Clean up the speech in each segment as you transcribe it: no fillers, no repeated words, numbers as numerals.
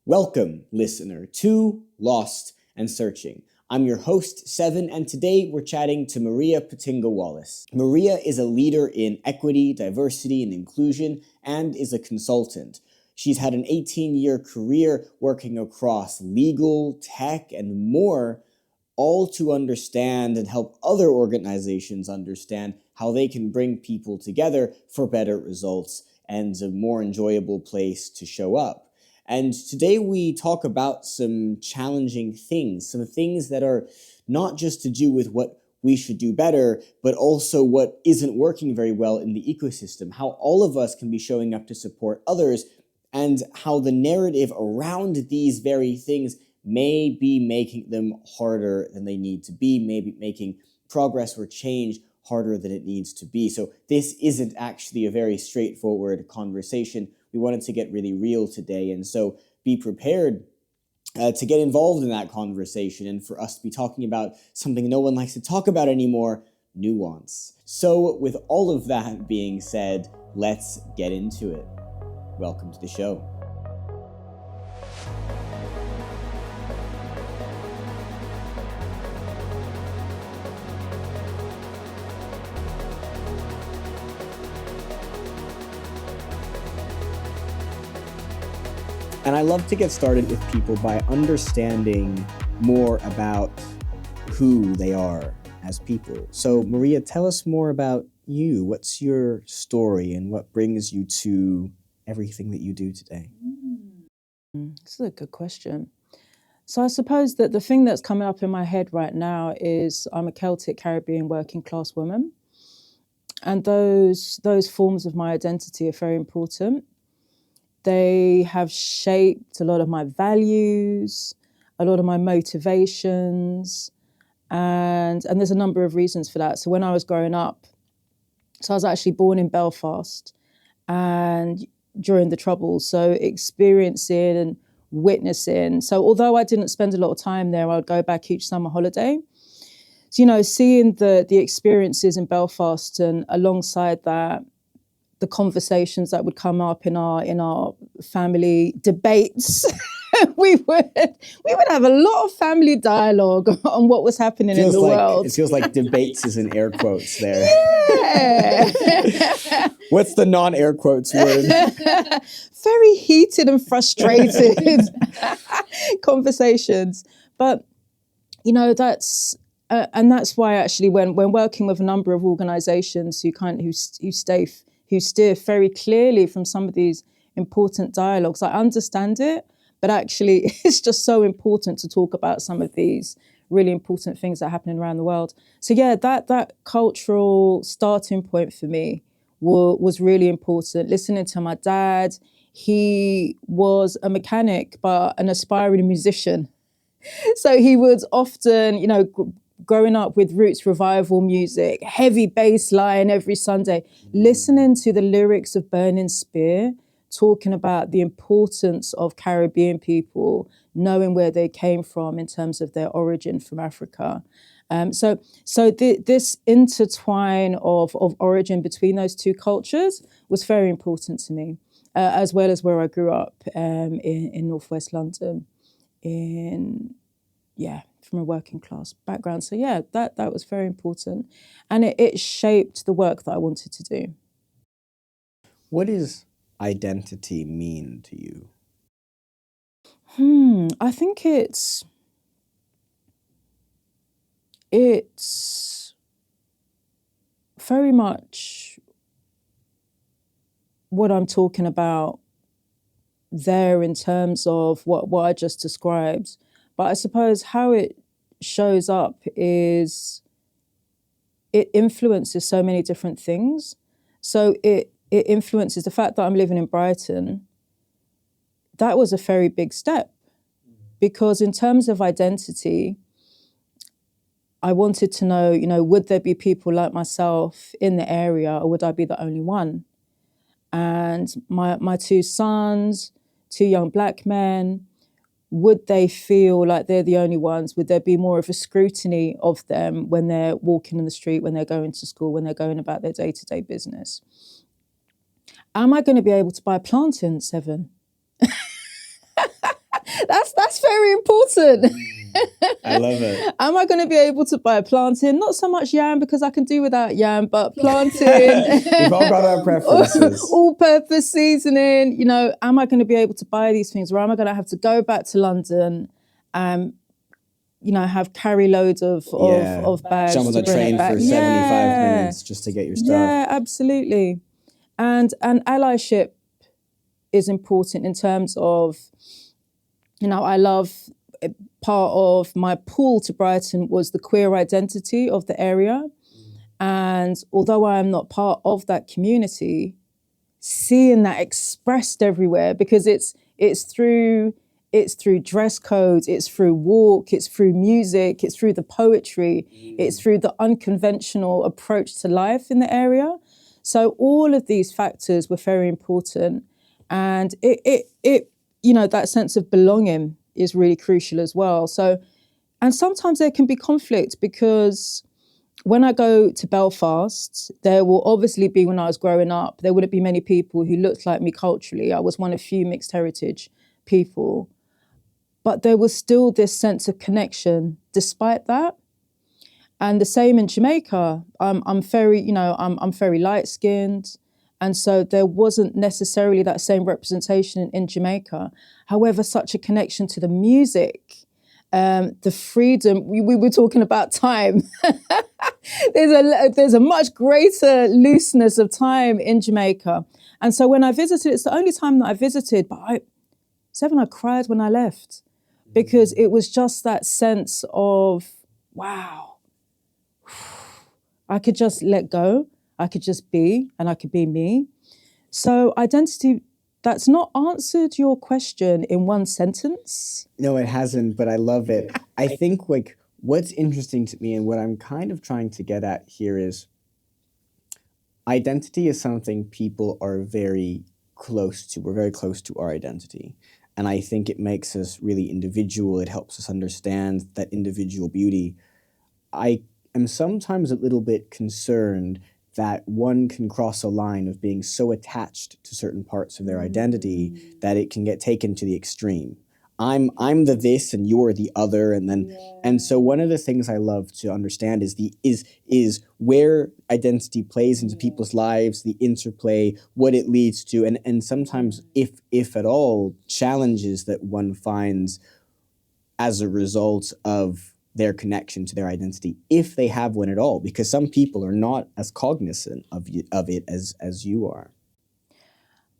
Welcome, listener, to Lost and Searching. I'm your host, Seven, and today we're chatting to Maria Petnga-Wallace. Maria is a leader in equity, diversity, and inclusion, and is a consultant. She's had an 18-year career working across legal, tech, and more, all to understand and help other organizations understand how they can bring people together for better results and a more enjoyable place to show up. And today we talk about some challenging things, some things that are not just to do with what we should do better, but also what isn't working very well in the ecosystem, how all of us can be showing up to support others, and how the narrative around these very things may be making them harder than they need to be, maybe making progress or change harder than it needs to be. So this isn't actually a very straightforward conversation. We wanted to get really real today, and so be prepared to get involved in that conversation and for us to be talking about something no one likes to talk about anymore, nuance. So with all of that being said, let's get into it. Welcome to the show. And I love to get started with people by understanding more about who they are as people. So Maria, tell us more about you. What's your story and what brings you to everything that you do today? This is a good question. So I suppose that the thing that's coming up in my head right now is I'm a Celtic Caribbean working class woman. And those forms of my identity are very important. They have shaped a lot of my values, a lot of my motivations, and there's a number of reasons for that. So when I was growing up, so I was actually born in Belfast and during the Troubles, so experiencing and witnessing. So although I didn't spend a lot of time there, I would go back each summer holiday. So, seeing the experiences in Belfast and alongside that, the conversations that would come up in our family debates. we would have a lot of family dialogue on what was happening in the world. It feels like debates is in air quotes there. Yeah. What's the non-air quotes word? Very heated and frustrated conversations. But, that's why actually when working with a number of organizations who steer very clearly from some of these important dialogues. I understand it, but actually it's just so important to talk about some of these really important things that are happening around the world. So yeah, that cultural starting point for me was really important. Listening to my dad, he was a mechanic, but an aspiring musician. So he would often, growing up with roots revival music, heavy bass line every Sunday, listening to the lyrics of Burning Spear, talking about the importance of Caribbean people, knowing where they came from in terms of their origin from Africa. So this intertwine of origin between those two cultures was very important to me, as well as where I grew up in Northwest London, from a working class background. So yeah, that was very important. And it shaped the work that I wanted to do. What does identity mean to you? I think it's very much what I'm talking about there in terms of what I just described. But I suppose how it shows up is it influences so many different things. So it influences the fact that I'm living in Brighton. That was a very big step because in terms of identity, I wanted to know, would there be people like myself in the area or would I be the only one? And my two sons, two young black men, would they feel like they're the only ones? Would there be more of a scrutiny of them when they're walking in the street, when they're going to school, when they're going about their day-to-day business? Am I going to be able to buy plantains, Seven? that's very important. I love it. Am I going to be able to buy plantain? Not so much yam because I can do without yam, but plantain. We've all got our preferences. All-purpose seasoning. You know, am I going to be able to buy these things, or am I going to have to go back to London and, you know, have carry loads of bags? Jump on the train for 75 minutes just to get your stuff. Yeah, absolutely. And allyship is important in terms of, you know, I love part of my pull to Brighton was the queer identity of the area. And although I am not part of that community, seeing that expressed everywhere, because it's through dress codes, it's through walk, it's through music, it's through the poetry, it's through the unconventional approach to life in the area. So all of these factors were very important. And it you know, that sense of belonging is really crucial as well. So, and sometimes there can be conflict because when I go to Belfast, there will obviously be, when I was growing up, there wouldn't be many people who looked like me culturally. I was one of few mixed heritage people. But there was still this sense of connection despite that. And the same in Jamaica. I'm very, you know, I'm very light-skinned. And so there wasn't necessarily that same representation in Jamaica. However, such a connection to the music, the freedom, we were talking about time. There's a much greater looseness of time in Jamaica. And so when I visited, it's the only time that I visited, but I cried when I left because it was just that sense of, wow, I could just let go. I could just be, and I could be me. So identity, that's not answered your question in one sentence. No, it hasn't, but I love it. I think like what's interesting to me and what I'm kind of trying to get at here is identity is something people are very close to. We're very close to our identity. And I think it makes us really individual. It helps us understand that individual beauty. I am sometimes a little bit concerned that one can cross a line of being so attached to certain parts of their identity that it can get taken to the extreme. I'm the this and you're the other, and then and so one of the things I love to understand is where identity plays into people's lives, the interplay, what it leads to, and sometimes if at all challenges that one finds as a result of their connection to their identity, if they have one at all, because some people are not as cognizant of it as you are.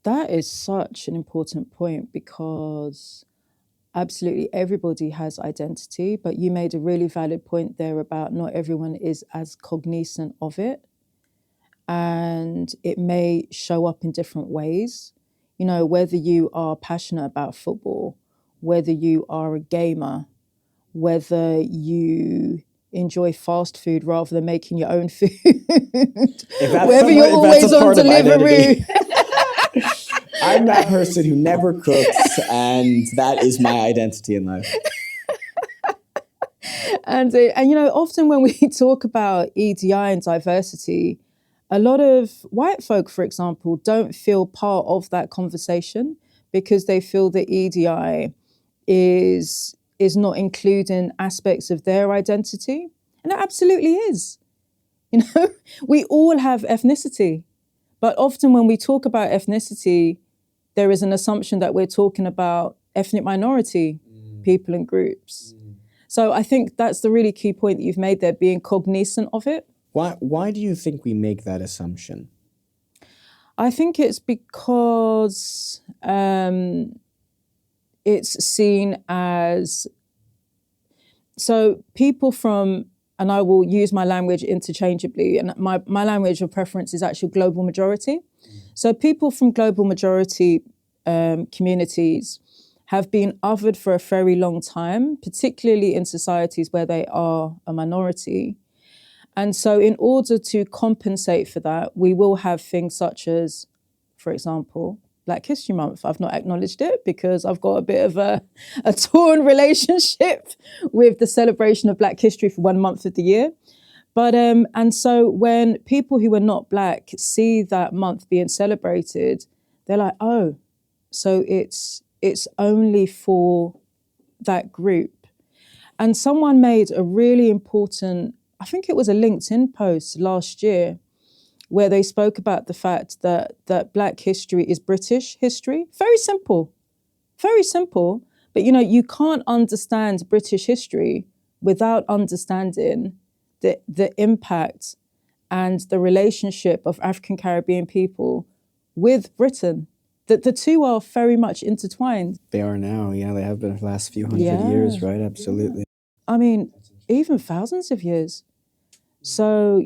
That is such an important point because absolutely everybody has identity, but you made a really valid point there about not everyone is as cognizant of it. And it may show up in different ways. You know, whether you are passionate about football, whether you are a gamer, whether you enjoy fast food rather than making your own food, whether you're always on Deliveroo. I'm that person who never cooks, and that is my identity in life. And you know, often when we talk about EDI and diversity, a lot of white folk, for example, don't feel part of that conversation because they feel that EDI is not including aspects of their identity. And it absolutely is. You know, we all have ethnicity. But often when we talk about ethnicity, there is an assumption that we're talking about ethnic minority people and groups. So I think that's the really key point that you've made there, being cognizant of it. Why do you think we make that assumption? I think it's because it's seen as, so people from, and I will use my language interchangeably, and my language of preference is actual global majority. So people from global majority communities have been othered for a very long time, particularly in societies where they are a minority. And so in order to compensate for that, we will have things such as, for example, Black History Month. I've not acknowledged it because I've got a bit of a torn relationship with the celebration of Black history for 1 month of the year. But and so when people who are not Black see that month being celebrated, they're like, oh, so it's only for that group. And someone made a really important, I think it was a LinkedIn post last year, where they spoke about the fact that Black history is British history. Very simple, very simple. But you can't understand British history without understanding the impact and the relationship of African Caribbean people with Britain. That the two are very much intertwined. They are now, yeah, they have been for the last few hundred years, right? Absolutely. I mean, even thousands of years. So,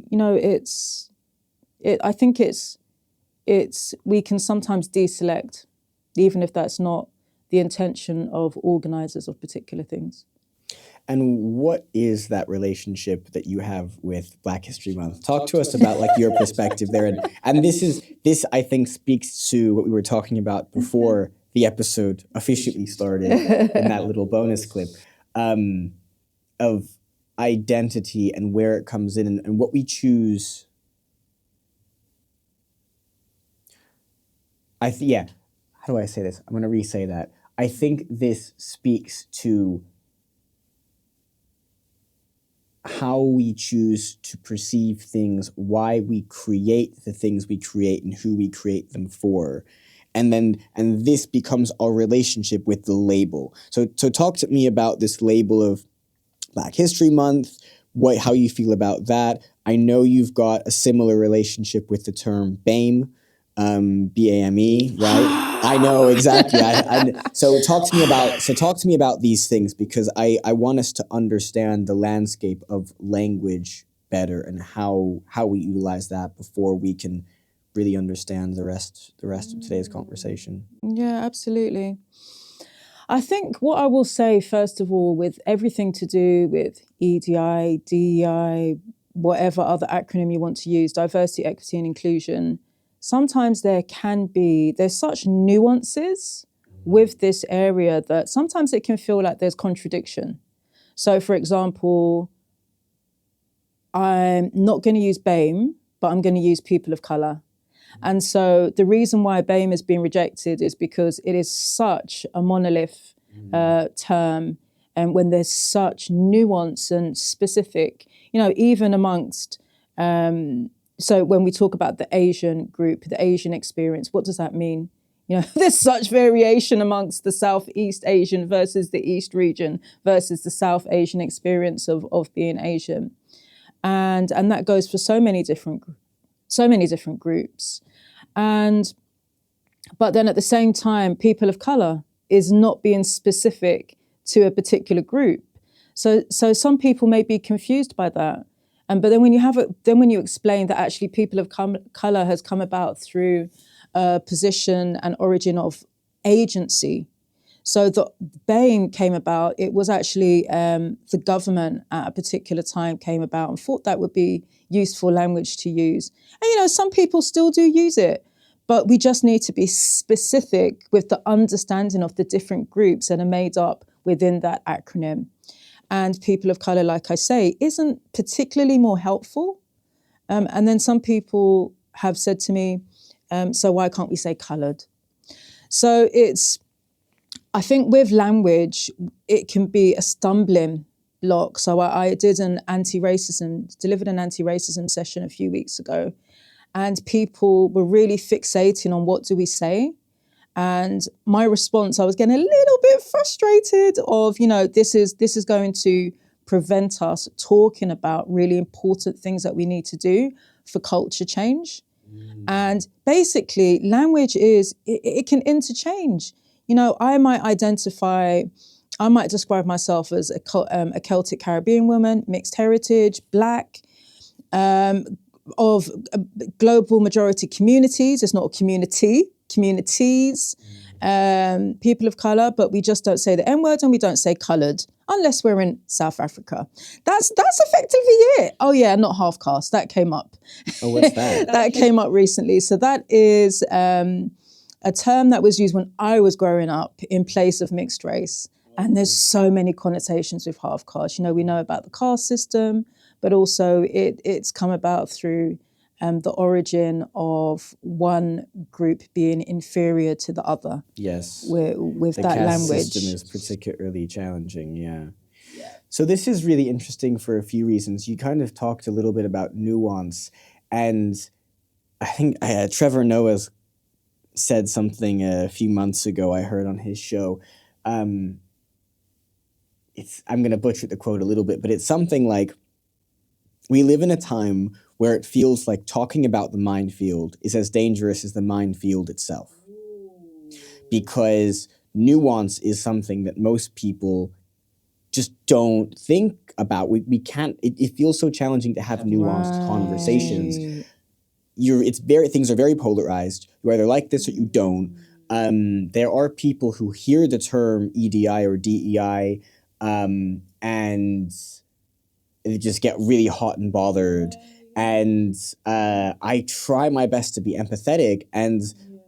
I think we can sometimes deselect, even if that's not the intention of organizers of particular things. And what is that relationship that you have with Black History Month? Talk to us about your perspective there. And this I think speaks to what we were talking about before the episode officially started in that little bonus clip of identity and where it comes in and what we choose. How do I say this? I'm going to re-say that. I think this speaks to how we choose to perceive things, why we create the things we create and who we create them for. And this becomes our relationship with the label. So talk to me about this label of Black History Month, how you feel about that. I know you've got a similar relationship with the term BAME, BAME, right? I know exactly. So talk to me about these things, because I want us to understand the landscape of language better and how we utilize that before we can really understand the rest of today's conversation. Yeah, absolutely. I think what I will say, first of all, with everything to do with EDI, DEI, whatever other acronym you want to use, diversity, equity, and inclusion, sometimes there's such nuances with this area that sometimes it can feel like there's contradiction. So, for example, I'm not going to use BAME, but I'm going to use people of color. And so the reason why BAME has been rejected is because it is such a monolith term, and when there's such nuance and specific, even amongst, so when we talk about the Asian group, the Asian experience, what does that mean? There's such variation amongst the Southeast Asian versus the East region versus the South Asian experience of being Asian. And that goes for so many different groups. But then at the same time, people of color is not being specific to a particular group. So some people may be confused by that. But then when you explain that actually people of color has come about through a position and origin of agency. So the BAME came about, it was actually the government at a particular time came about and thought that would be useful language to use. And some people still do use it, but we just need to be specific with the understanding of the different groups that are made up within that acronym. And people of color, like I say, isn't particularly more helpful. And then some people have said to me, so why can't we say colored? So I think with language, it can be a stumbling block. So I delivered an anti-racism session a few weeks ago, and people were really fixating on what do we say. And my response, I was getting a little bit frustrated of, this is going to prevent us talking about really important things that we need to do for culture change. And basically, language it can interchange. I might describe myself as a Celtic Caribbean woman, mixed heritage, Black, of global majority communities. It's not a community, communities, people of color, but we just don't say the N word and we don't say colored unless we're in South Africa. That's effectively it. Oh yeah, not half caste. That came up. Oh, what's that? That came up recently. So that is a term that was used when I was growing up in place of mixed race. And there's so many connotations with half caste. We know about the caste system, but also it's come about through the origin of one group being inferior to the other. Yes. With the that caste language. system is particularly challenging, yeah. So this is really interesting for a few reasons. You kind of talked a little bit about nuance, and I think Trevor Noah's said something a few months ago I heard on his show. I'm going to butcher the quote a little bit, but it's something like, we live in a time where it feels like talking about the minefield is as dangerous as the minefield itself. Because nuance is something that most people just don't think about. We can't, it feels so challenging to have nuanced conversations. Things are very polarized. You either like this or you don't. There are people who hear the term EDI or DEI and they just get really hot and bothered. And I try my best to be empathetic and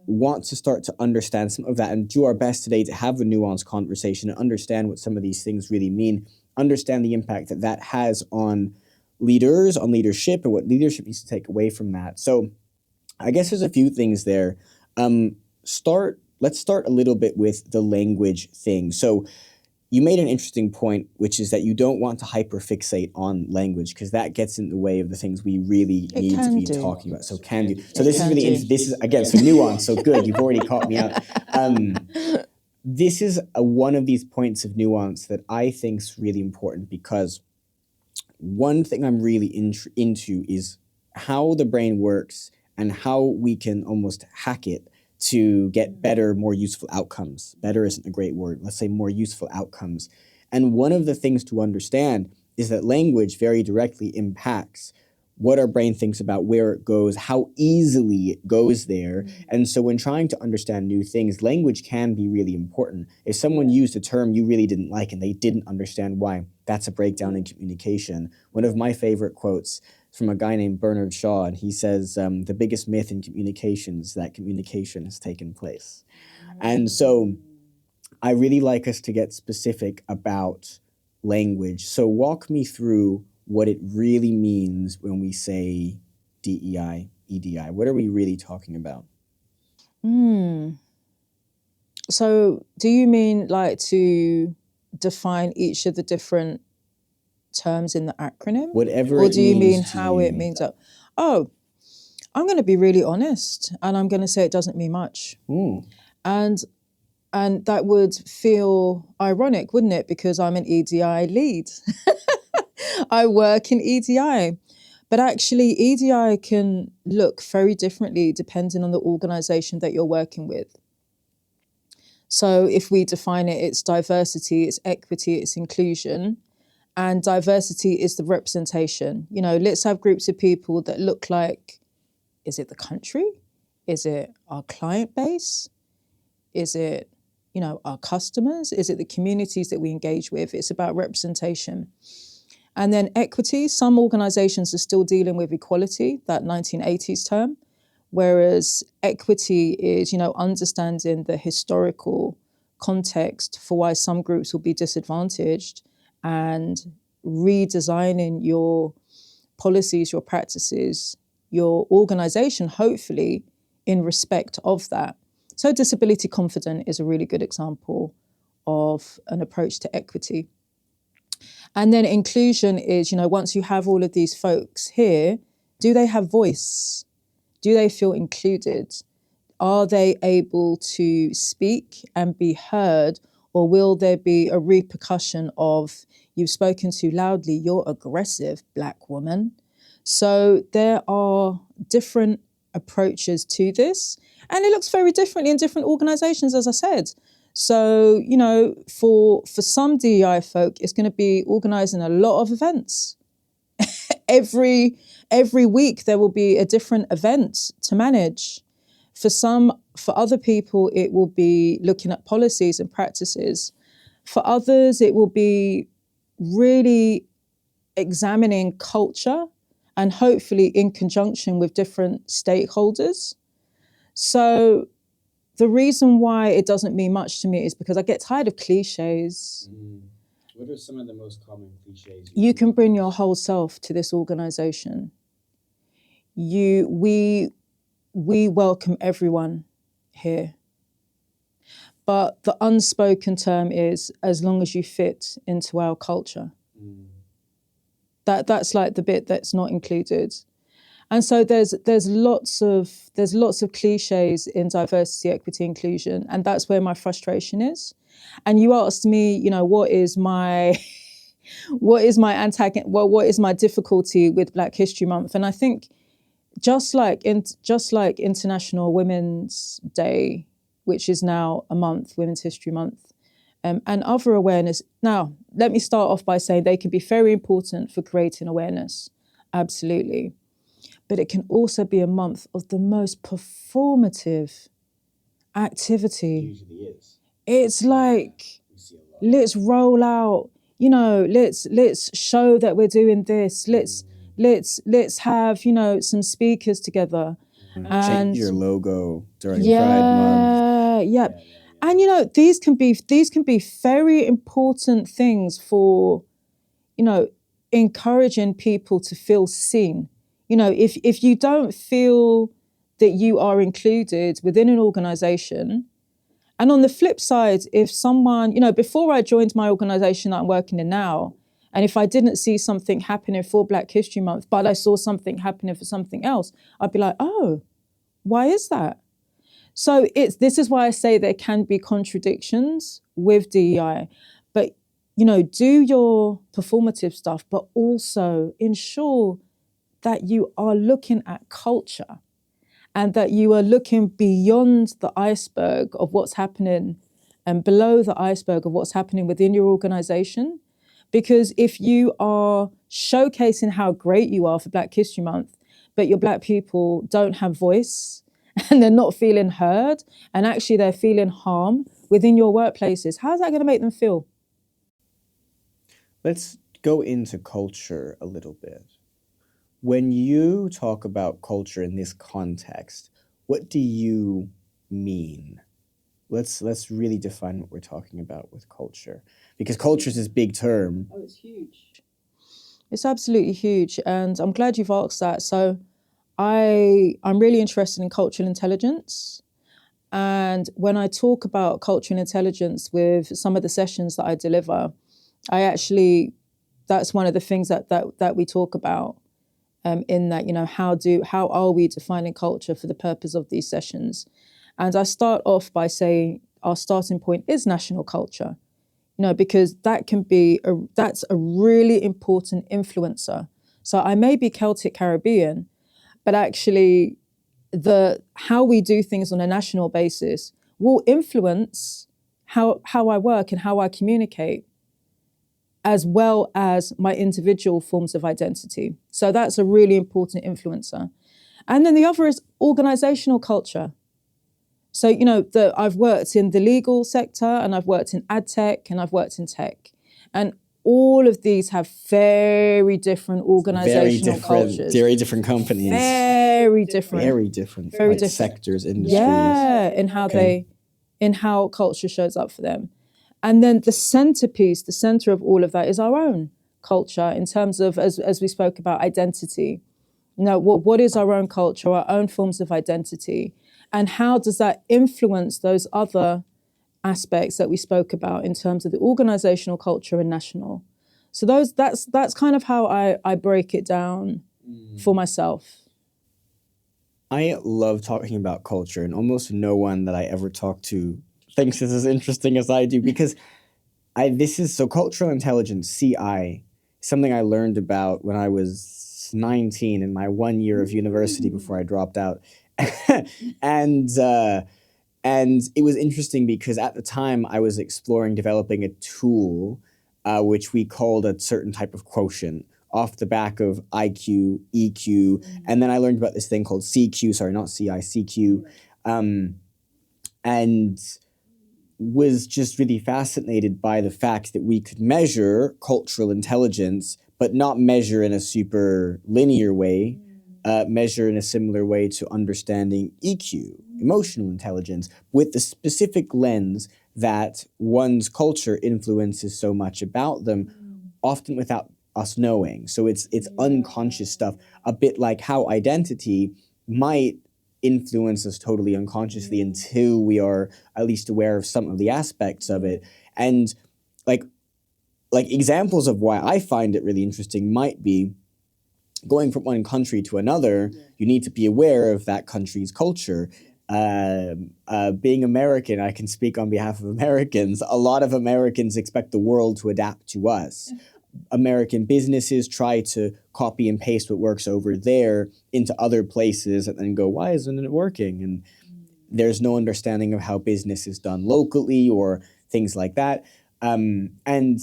want to start to understand some of that and do our best today to have a nuanced conversation and understand what some of these things really mean, understand the impact that that has on leaders, on leadership, and what leadership needs to take away from that. So I guess there's a few things there. Let's start a little bit with the language thing. So you made an interesting point, which is that you don't want to hyperfixate on language because that gets in the way of the things we really need to be talking about. So can do. So this is really interesting. This is, again, so nuance. So good, you've already caught me out. This is one of these points of nuance that I think is really important because one thing I'm really into is how the brain works and how we can almost hack it to get better, more useful outcomes. Better isn't a great word. Let's say more useful outcomes. And one of the things to understand is that language very directly impacts what our brain thinks about, where it goes, how easily it goes there. And so when trying to understand new things, language can be really important. If someone used a term you really didn't like and they didn't understand why, that's a breakdown in communication. One of my favorite quotes from a guy named Bernard Shaw, and he says, the biggest myth in communication is that communication has taken place. And so I really like us to get specific about language. So walk me through what it really means when we say DEI, EDI. What are we really talking about? So do you mean like to define each of the different terms in the acronym? Whatever or it do you means mean to how you. it means? Oh, I'm going to be really honest, and I'm going to say it doesn't mean much. And that would feel ironic, wouldn't it? Because I'm an EDI lead. I work in EDI. But actually, EDI can look very differently depending on the organization that you're working with. So if we define it, it's diversity, it's equity, it's inclusion. And diversity is the representation. You know, let's have groups of people that look like, is it the country? Is it our client base? Is it, you know, our customers? Is it the communities that we engage with? It's about representation. And then equity, some organizations are still dealing with equality, that 1980s term, whereas equity is, you know, understanding the historical context for why some groups will be disadvantaged and redesigning your policies, your practices, your organization, hopefully in respect of that. So disability confident is a really good example of an approach to equity. And then inclusion is, you know, once you have all of these folks here, do they have voice? Do they feel included? Are they able to speak and be heard? Or will there be a repercussion of, you've spoken too loudly, you're aggressive, Black woman? So there are different approaches to this. And it looks very differently in different organizations, as I said. So, you know, for some DEI folk, it's going to be organizing a lot of events. Every week there will be a different event to manage. For other people, it will be looking at policies and practices. For others, it will be really examining culture and hopefully in conjunction with different stakeholders. So the reason why it doesn't mean much to me is because I get tired of cliches. What are some of the most common cliches? You can bring your whole self to this organization. we welcome everyone here. But the unspoken term is as long as you fit into our culture. That's like the bit that's not included. And so there's lots of cliches in diversity, equity, inclusion, and that's where my frustration is. And you asked me, what is my difficulty with Black History Month? And I think just like International Women's Day, which is now a month, Women's History Month, and other awareness. Now, let me start off by saying they can be very important for creating awareness, absolutely. But it can also be a month of the most performative activity. It usually is. It's like, let's roll out, let's show that we're doing this. Let's have, some speakers together. Change your logo during Pride Month. Yeah. And these can be very important things for, encouraging people to feel seen. If you don't feel that you are included within an organization, and on the flip side, if someone, before I joined my organization that I'm working in now, and if I didn't see something happening for Black History Month, but I saw something happening for something else, I'd be like, oh, why is that? So this is why I say there can be contradictions with DEI, but, do your performative stuff, but also ensure that you are looking at culture and that you are looking beyond the iceberg of what's happening and below the iceberg of what's happening within your organization. Because if you are showcasing how great you are for Black History Month, but your Black people don't have voice and they're not feeling heard, and actually they're feeling harm within your workplaces, how's that going to make them feel? Let's go into culture a little bit. When you talk about culture in this context, what do you mean? Let's really define what we're talking about with culture, because culture is this big term. Oh, it's huge. It's absolutely huge, and I'm glad you've asked that. So I'm really interested in cultural intelligence, and when I talk about cultural intelligence with some of the sessions that I deliver, that's one of the things that we talk about. In that, how are we defining culture for the purpose of these sessions? And I start off by saying our starting point is national culture, because that's a really important influencer. So I may be Celtic Caribbean, but actually how we do things on a national basis will influence how I work and how I communicate, as well as my individual forms of identity. So that's a really important influencer. And then the other is organizational culture. So, I've worked in the legal sector, and I've worked in adtech, and I've worked in tech. And all of these have very different organizational cultures. Very different companies. Very different. Very different. Sectors, industries. Yeah, in how culture shows up for them. And then the center of all of that is our own culture in terms of, as we spoke about, identity. What is our own culture, our own forms of identity, and how does that influence those other aspects that we spoke about in terms of the organizational culture and national? So that's kind of how I break it down for myself. I love talking about culture, and almost no one that I ever talk to thinks this is interesting as I do, because cultural intelligence, CI, something I learned about when I was 19 in my 1 year of university before I dropped out. And it was interesting because at the time I was exploring developing a tool which we called a certain type of quotient off the back of IQ, EQ, and then I learned about this thing called CQ, sorry, not CI, CQ, and was just really fascinated by the fact that we could measure cultural intelligence, but not measure in a super linear way, measure in a similar way to understanding EQ, emotional intelligence, with the specific lens that one's culture influences so much about them, often without us knowing. So it's unconscious stuff, a bit like how identity might influence us totally unconsciously until we are at least aware of some of the aspects of it. And like examples of why I find it really interesting might be going from one country to another, you need to be aware of that country's culture. Being American, I can speak on behalf of Americans. A lot of Americans expect the world to adapt to us. American businesses try to copy and paste what works over there into other places and then go, why isn't it working? And there's no understanding of how business is done locally or things like that. And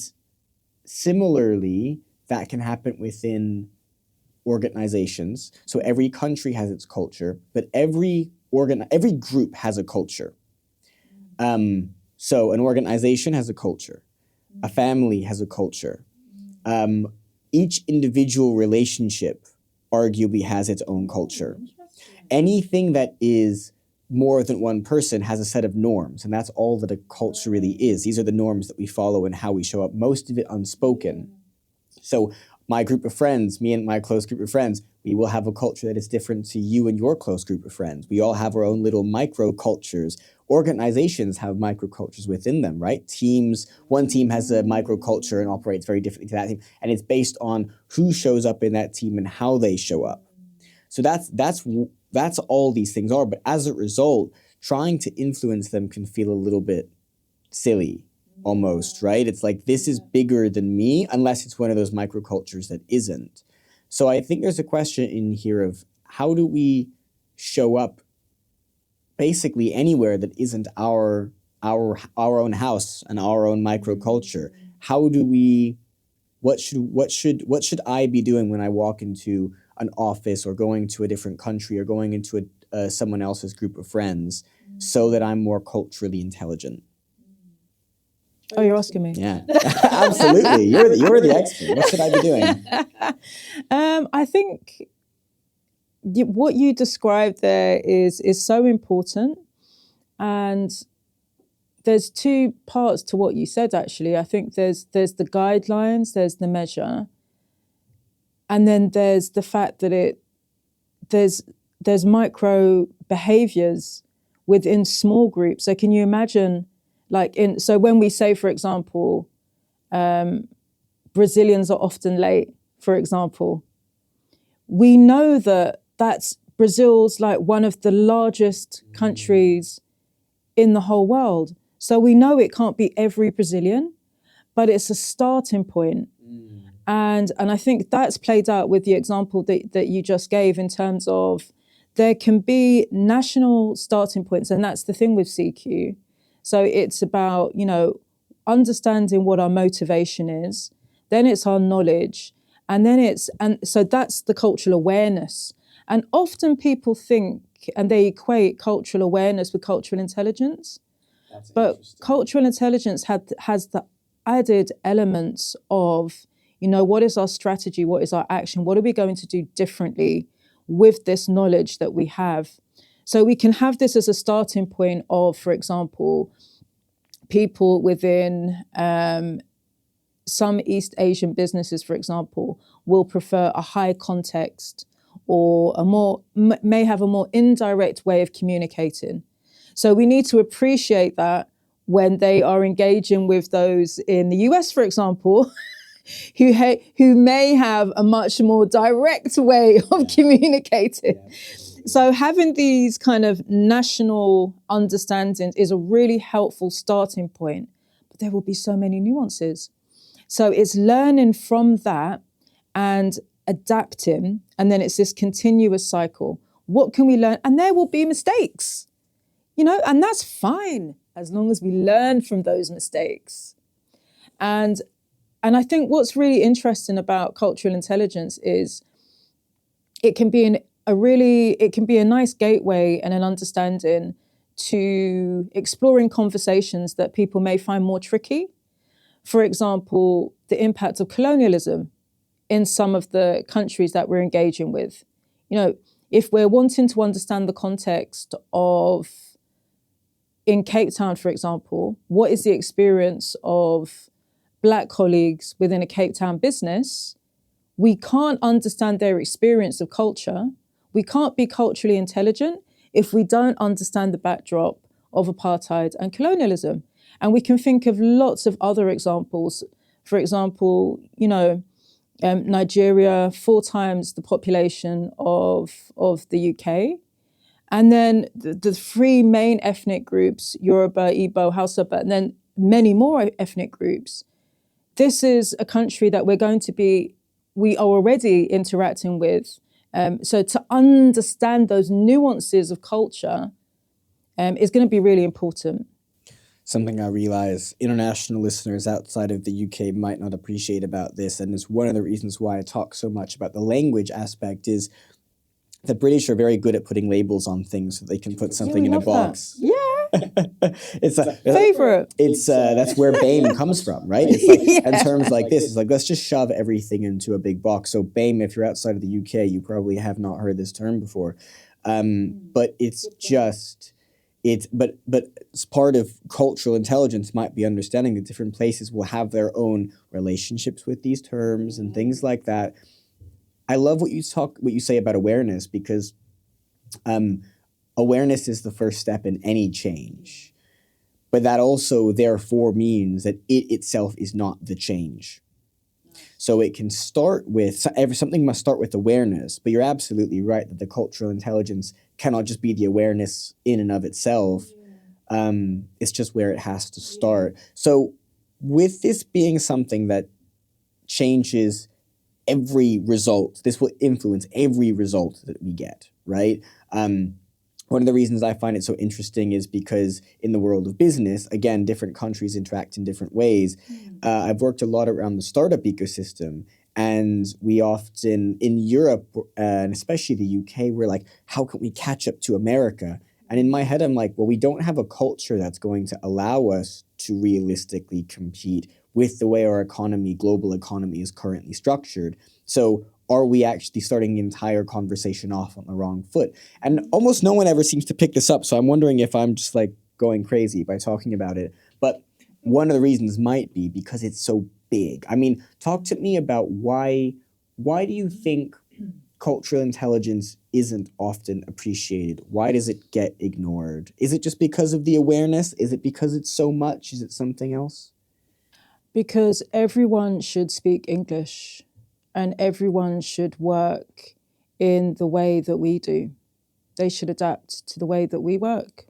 similarly, that can happen within organizations. So every country has its culture, but every group has a culture. So an organization has a culture. A family has a culture. Each individual relationship arguably has its own culture. Anything that is more than one person has a set of norms, and that's all that a culture really is. These are the norms that we follow and how we show up, most of it unspoken. So my group of friends, me and my close group of friends, we will have a culture that is different to you and your close group of friends. We all have our own little micro cultures. Organizations have microcultures within them, right? Teams, one team has a microculture and operates very differently to that team, and it's based on who shows up in that team and how they show up. So that's all these things are, but as a result, trying to influence them can feel a little bit silly, almost, right? It's like, this is bigger than me, unless it's one of those microcultures that isn't. So I think there's a question in here of how do we show up basically anywhere that isn't our own house and our own microculture? How do we, what should I be doing when I walk into an office or going to a different country or going into someone else's group of friends so that I'm more culturally intelligent? Oh, you're asking me? Yeah, absolutely. You're the expert. What should I be doing? I think what you described there is so important, and there's two parts to what you said. Actually, I think there's the guidelines, there's the measure, and then there's the fact that there's micro behaviors within small groups. So can you imagine? So when we say, for example, Brazilians are often late, for example, we know that's Brazil's like one of the largest countries in the whole world. So we know it can't be every Brazilian, but it's a starting point. And I think that's played out with the example that you just gave, in terms of there can be national starting points, and that's the thing with CQ. So it's about, understanding what our motivation is, then it's our knowledge, and so that's the cultural awareness. And often people think, and they equate cultural awareness with cultural intelligence. But cultural intelligence has the added elements of, what is our strategy? What is our action? What are we going to do differently with this knowledge that we have? So we can have this as a starting point of, for example, people within some East Asian businesses, for example, will prefer a high context or may have a more indirect way of communicating. So we need to appreciate that when they are engaging with those in the US, for example, who may have a much more direct way of communicating. So having these kind of national understandings is a really helpful starting point, but there will be so many nuances. So it's learning from that and adapting, and then it's this continuous cycle. What can we learn? And there will be mistakes, and that's fine as long as we learn from those mistakes. And I think what's really interesting about cultural intelligence is it can be a nice gateway and an understanding to exploring conversations that people may find more tricky. For example, the impact of colonialism in some of the countries that we're engaging with. If we're wanting to understand the context of, in Cape Town, for example, what is the experience of Black colleagues within a Cape Town business, we can't understand their experience of culture. We can't be culturally intelligent if we don't understand the backdrop of apartheid and colonialism. And we can think of lots of other examples. For example, Nigeria, 4 times the population of the UK. And then the 3 main ethnic groups, Yoruba, Igbo, Hausa, and then many more ethnic groups. This is a country that we are already interacting with. So to understand those nuances of culture is going to be really important. Something I realize international listeners outside of the UK might not appreciate about this, and it's one of the reasons why I talk so much about the language aspect, is the British are very good at putting labels on things so they can put something in a box. That. Yeah. It's a favorite. It's that's where BAME comes from, right? It's like in terms like this, it's like, let's just shove everything into a big box. So BAME, if you're outside of the UK, you probably have not heard this term before. But it's just but it's part of cultural intelligence might be understanding that different places will have their own relationships with these terms and things like that. I love what you say about awareness, because awareness is the first step in any change. But that also therefore means that it itself is not the change. So it can start with, something must start with awareness, but you're absolutely right that the cultural intelligence cannot just be the awareness in and of itself. It's just where it has to start. So with this being something that changes every result, this will influence every result that we get, right? One of the reasons I find it so interesting is because in the world of business, again, different countries interact in different ways. I've worked a lot around the startup ecosystem, and we often, in Europe, and especially the UK, we're like, how can we catch up to America? And in my head, I'm like, well, we don't have a culture that's going to allow us to realistically compete with the way our global economy is currently structured. So are we actually starting the entire conversation off on the wrong foot? And almost no one ever seems to pick this up. So I'm wondering if I'm just like going crazy by talking about it. But one of the reasons might be because it's so big. I mean, talk to me about why do you think cultural intelligence isn't often appreciated? Why does it get ignored? Is it just because of the awareness? Is it because it's so much? Is it something else? Because everyone should speak English and everyone should work in the way that we do. They should adapt to the way that we work.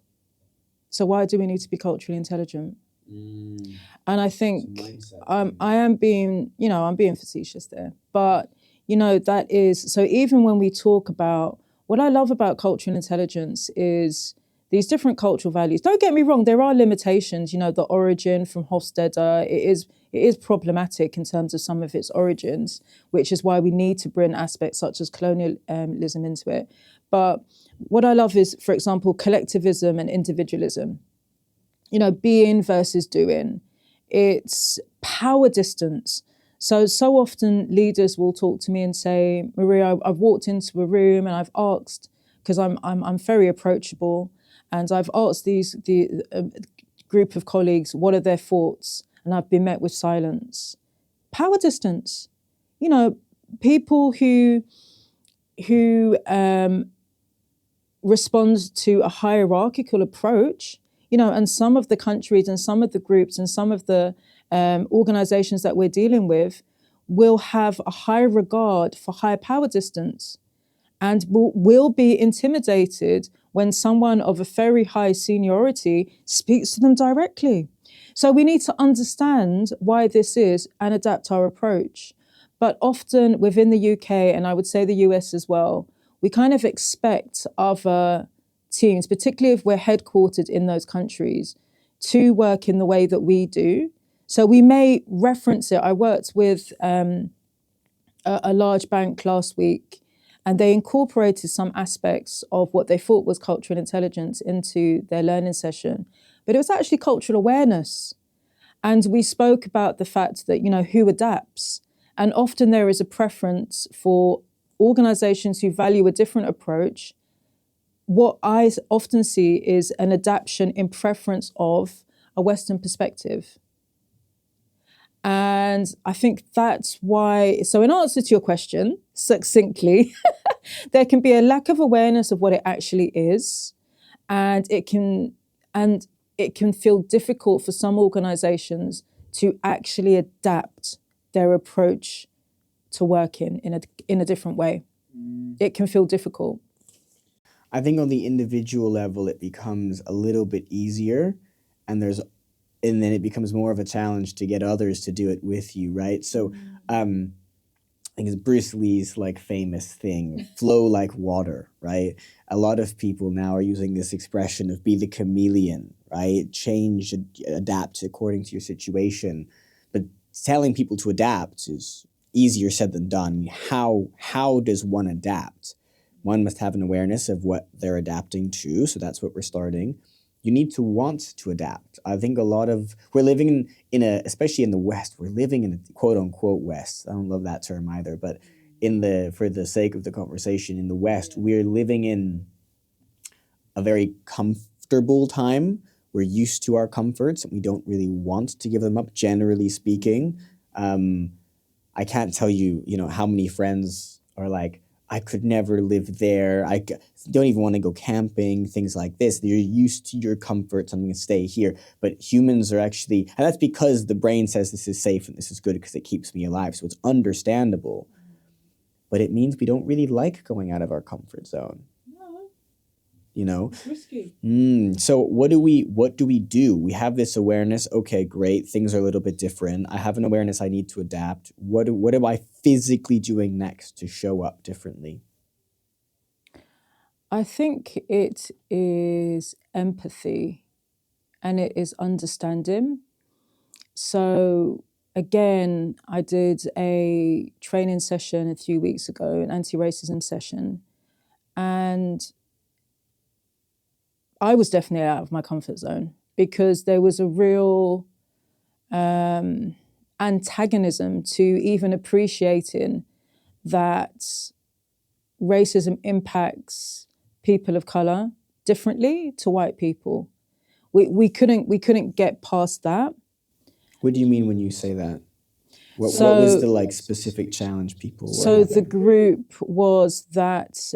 So why do we need to be culturally intelligent? And I think I am being, I'm being facetious there. But, that is, so even when we talk about, what I love about cultural intelligence is these different cultural values. Don't get me wrong, there are limitations, the origin from Hofstede, it is problematic in terms of some of its origins, which is why we need to bring aspects such as colonialism into it. But what I love is, for example, collectivism and individualism. Being versus doing. It's power distance. So often leaders will talk to me and say, Maria, I've walked into a room and I've asked, because I'm very approachable, and I've asked the group of colleagues, what are their thoughts? And I've been met with silence. Power distance. People who respond to a hierarchical approach, and some of the countries and some of the groups and some of the organizations that we're dealing with will have a high regard for higher power distance and will be intimidated when someone of a very high seniority speaks to them directly. So we need to understand why this is and adapt our approach. But often within the UK, and I would say the US as well, we kind of expect other teams, particularly if we're headquartered in those countries, to work in the way that we do. So we may reference it. I worked with a large bank last week, and they incorporated some aspects of what they thought was cultural intelligence into their learning session. But it was actually cultural awareness. And we spoke about the fact that, who adapts? And often there is a preference for organizations who value a different approach. What I often see is an adaptation in preference of a Western perspective. And I think that's why, so in answer to your question, succinctly, there can be a lack of awareness of what it actually is. And it can feel difficult for some organizations to actually adapt their approach to working in a different way. It can feel difficult. I think on the individual level, it becomes a little bit easier, and then it becomes more of a challenge to get others to do it with you, right? So, I think it's Bruce Lee's like famous thing, flow like water, right? A lot of people now are using this expression of be the chameleon, right? Change, adapt according to your situation. But telling people to adapt is easier said than done. I mean, how does one adapt? One must have an awareness of what they're adapting to, so that's what we're starting. You need to want to adapt. I think we're living especially in the West, we're living in a quote unquote West. I don't love that term either, but for the sake of the conversation, in the West, we're living in a very comfortable time. We're used to our comforts and we don't really want to give them up, generally speaking. I can't tell you, how many friends are like, I could never live there. I don't even want to go camping, things like this. You're used to your comforts. I'm going to stay here. But humans are actually, and that's because the brain says this is safe and this is good because it keeps me alive. So it's understandable. But it means we don't really like going out of our comfort zone. It's risky. So what do we do? We have this awareness. Okay, great. Things are a little bit different. I have an awareness I need to adapt. What am I physically doing next to show up differently? I think it is empathy and it is understanding. So again, I did a training session a few weeks ago, an anti-racism session, and I was definitely out of my comfort zone because there was a real antagonism to even appreciating that racism impacts people of color differently to white people. We couldn't get past that. What do you mean when you say that? What was the specific challenge people were having? The group was that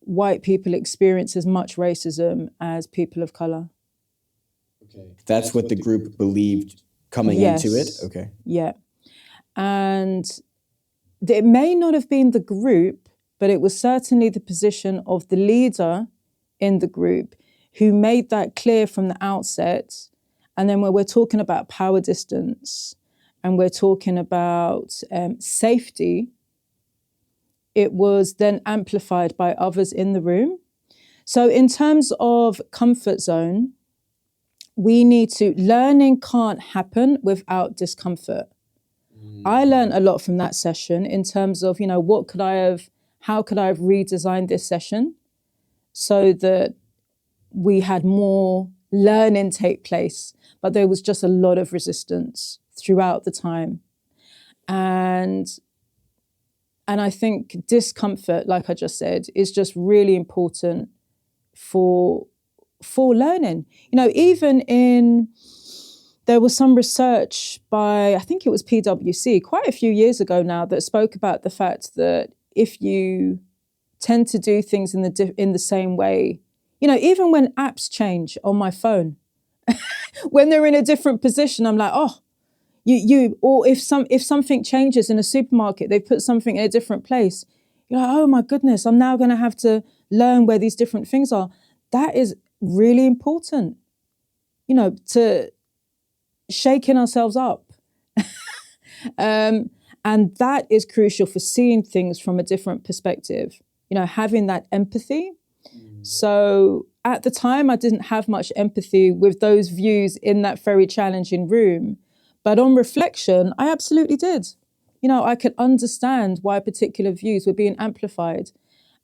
white people experience as much racism as people of color. Okay. That's what the group believed coming into it? Okay. Yeah. And it may not have been the group, but it was certainly the position of the leader in the group who made that clear from the outset. And then when we're talking about power distance and we're talking about safety, it was then amplified by others in the room. So in terms of comfort zone, learning can't happen without discomfort. I learned a lot from that session in terms of, how could I have redesigned this session so that we had more learning take place, but there was just a lot of resistance throughout the time. And I think discomfort, like I just said, is just really important for learning. There was some research by, I think it was PwC, quite a few years ago now, that spoke about the fact that if you tend to do things in the same way, even when apps change on my phone, when they're in a different position, I'm like, oh, or if something changes in a supermarket, they put something in a different place, you're like, oh my goodness, I'm now going to have to learn where these different things are. That is really important, to shaking ourselves up. And that is crucial for seeing things from a different perspective, having that empathy. So at the time, I didn't have much empathy with those views in that very challenging room. But on reflection, I absolutely did. I could understand why particular views were being amplified.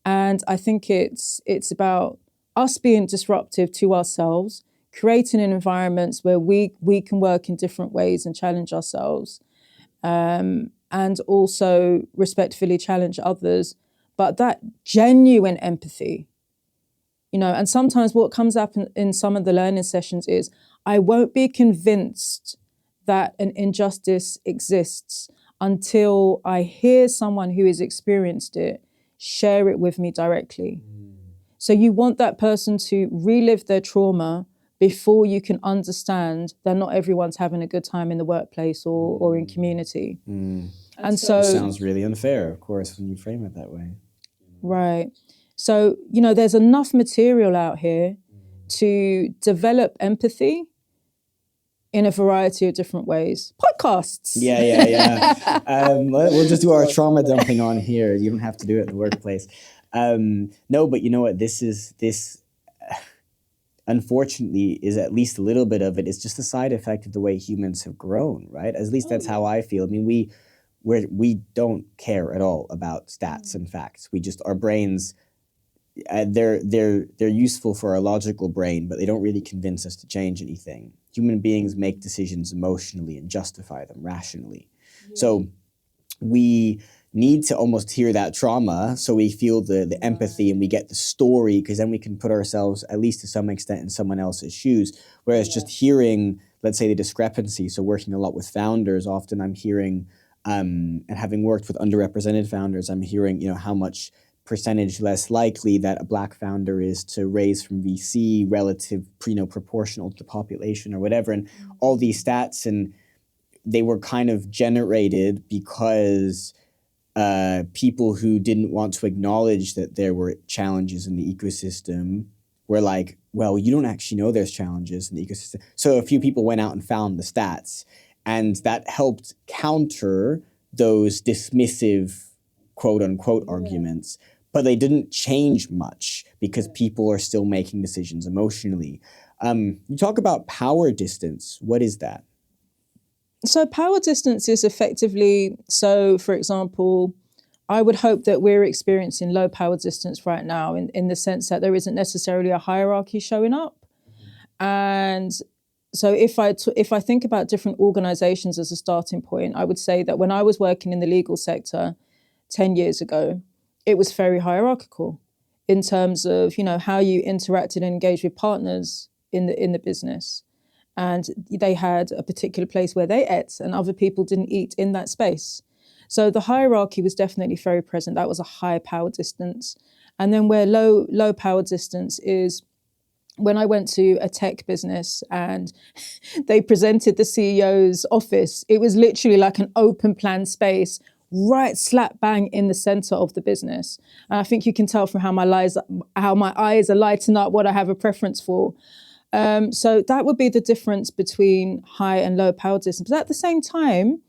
And I think it's about us being disruptive to ourselves, creating environments where we can work in different ways and challenge ourselves, and also respectfully challenge others. But that genuine empathy, and sometimes what comes up in some of the learning sessions is I won't be convinced that an injustice exists until I hear someone who has experienced it share it with me directly. So you want that person to relive their trauma before you can understand that not everyone's having a good time in the workplace or in community. And so It sounds really unfair, of course, when you frame it that way. Right. So, there's enough material out here to develop empathy in a variety of different ways. Podcasts. Yeah. We'll just do our trauma dumping on here. You don't have to do it in the workplace. No, but you know what? This unfortunately is at least a little bit of it. It's just a side effect of the way humans have grown, right? At least that's how I feel. I mean, we don't care at all about stats and facts. We just, our brains, they're useful for our logical brain, but they don't really convince us to change anything. Human beings make decisions emotionally and justify them rationally. So we need to almost hear that trauma so we feel the empathy and we get the story, because then we can put ourselves, at least to some extent, in someone else's shoes. Whereas just hearing, let's say, the discrepancy, so working a lot with founders, often I'm hearing, and having worked with underrepresented founders, I'm hearing, how much percentage less likely that a Black founder is to raise from VC relative, proportional to the population or whatever. And all these stats, and they were kind of generated because people who didn't want to acknowledge that there were challenges in the ecosystem were like, well, you don't actually know there's challenges in the ecosystem. So a few people went out and found the stats, and that helped counter those dismissive, quote unquote, arguments. But they didn't change much because people are still making decisions emotionally. You talk about power distance. What is that? So power distance is effectively, for example, I would hope that we're experiencing low power distance right now in the sense that there isn't necessarily a hierarchy showing up. And so if I think about different organizations as a starting point, I would say that when I was working in the legal sector 10 years ago, it was very hierarchical in terms of, how you interacted and engaged with partners in the business. And they had a particular place where they ate and other people didn't eat in that space. So the hierarchy was definitely very present. That was a high power distance. And then where low power distance is when I went to a tech business and they presented the CEO's office, it was literally like an open plan space right slap bang in the center of the business. And I think you can tell from how my eyes are lighting up what I have a preference for. So that would be the difference between high and low power distance. But at the same time,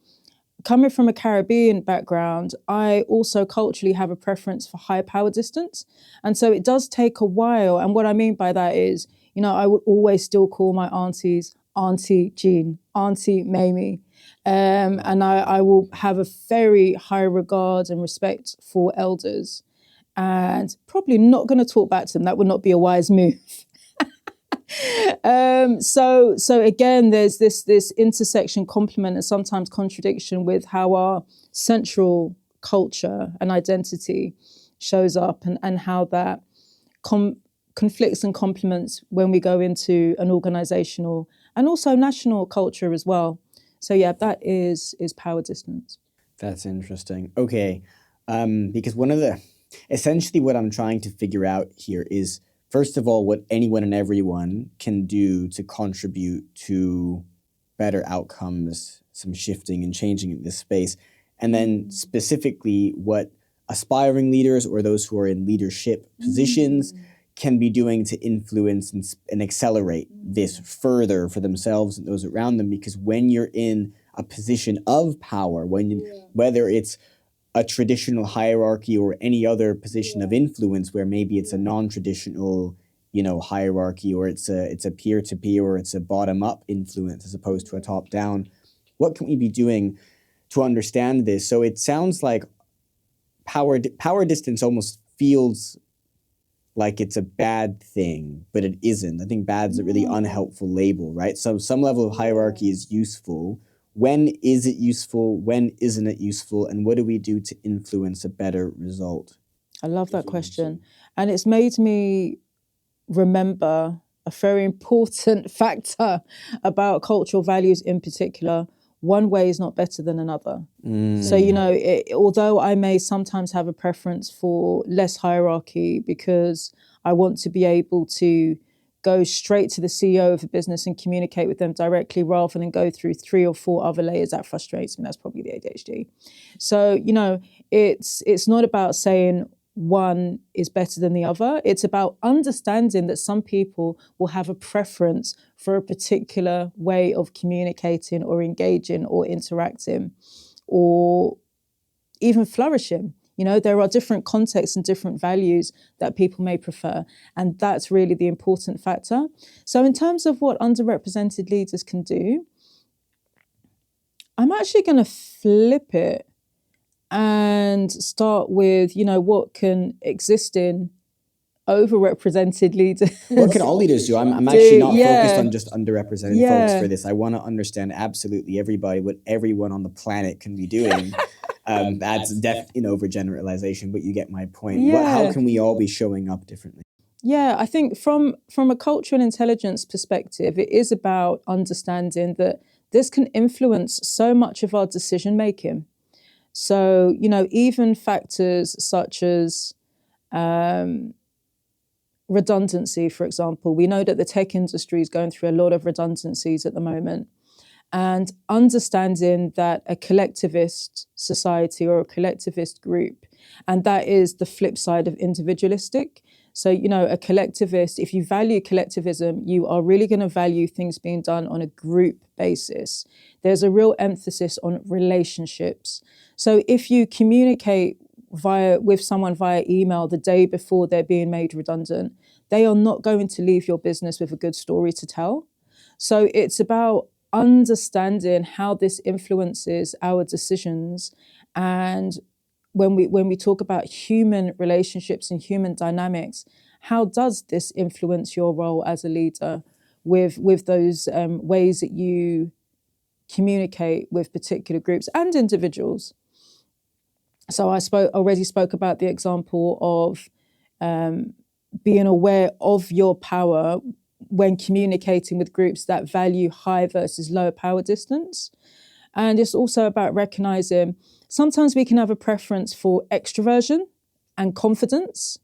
coming from a Caribbean background, I also culturally have a preference for high power distance. And so it does take a while. And what I mean by that is, I would always still call my aunties Auntie Jean, Auntie Mamie. And I will have a very high regard and respect for elders, and probably not going to talk back to them. That would not be a wise move. So again, there's this intersection, complement, and sometimes contradiction with how our central culture and identity shows up, and how that conflicts and complements when we go into an organizational and also national culture as well. So yeah, that is power distance. That's interesting. Okay, because essentially what I'm trying to figure out here is, first of all, what anyone and everyone can do to contribute to better outcomes, some shifting and changing in this space. And then specifically what aspiring leaders or those who are in leadership positions can be doing to influence and accelerate this further for themselves and those around them. Because when you're in a position of power, whether it's a traditional hierarchy or any other position of influence where maybe it's a non-traditional, hierarchy, or it's a peer-to-peer, or it's a bottom-up influence as opposed to a top-down, what can we be doing to understand this? So it sounds like power distance almost feels like it's a bad thing, but it isn't. I think bad's a really unhelpful label, right? So some level of hierarchy is useful. When is it useful? When isn't it useful? And what do we do to influence a better result? I love that question. And it's made me remember a very important factor about cultural values in particular, one way is not better than another. So, although I may sometimes have a preference for less hierarchy because I want to be able to go straight to the CEO of a business and communicate with them directly rather than go through 3 or 4 other layers, that frustrates me. That's probably the ADHD. So, it's not about saying one is better than the other. It's about understanding that some people will have a preference for a particular way of communicating or engaging or interacting or even flourishing. There are different contexts and different values that people may prefer. And that's really the important factor. So in terms of what underrepresented leaders can do, I'm actually going to flip it and start with, what can existing overrepresented leaders. What can all leaders do? I'm actually not focused on just underrepresented folks for this. I want to understand absolutely everybody, what everyone on the planet can be doing. That's definitely an overgeneralization, but you get my point. How can we all be showing up differently? Yeah, I think from a cultural intelligence perspective, it is about understanding that this can influence so much of our decision making. So, even factors such as redundancy, for example. We know that the tech industry is going through a lot of redundancies at the moment. And understanding that a collectivist society or a collectivist group, and that is the flip side of individualistic. So, a collectivist, if you value collectivism, you are really going to value things being done on a group basis. There's a real emphasis on relationships. So if you communicate with someone via email the day before they're being made redundant, they are not going to leave your business with a good story to tell. So it's about understanding how this influences our decisions. And when we talk about human relationships and human dynamics, how does this influence your role as a leader with those ways that you communicate with particular groups and individuals? So I already spoke about the example of being aware of your power when communicating with groups that value high versus low power distance. And it's also about recognizing sometimes we can have a preference for extroversion and confidence.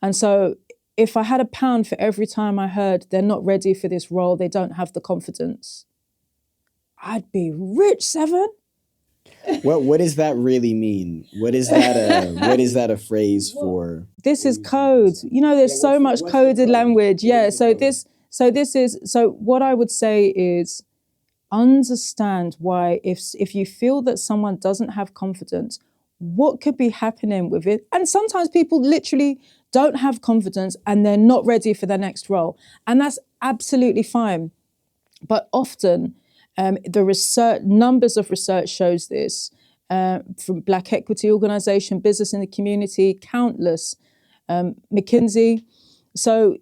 And so if I had £1 for every time I heard they're not ready for this role, they don't have the confidence, I'd be rich, Seven. What does that really mean? What is that a phrase for? This is code. There's so much coded language. Yeah. So what I would say is understand why if you feel that someone doesn't have confidence, what could be happening with it? And sometimes people literally don't have confidence and they're not ready for their next role. And that's absolutely fine. But often the numbers of research shows this from Black Equity Organisation, Business in the Community, countless, McKinsey. So,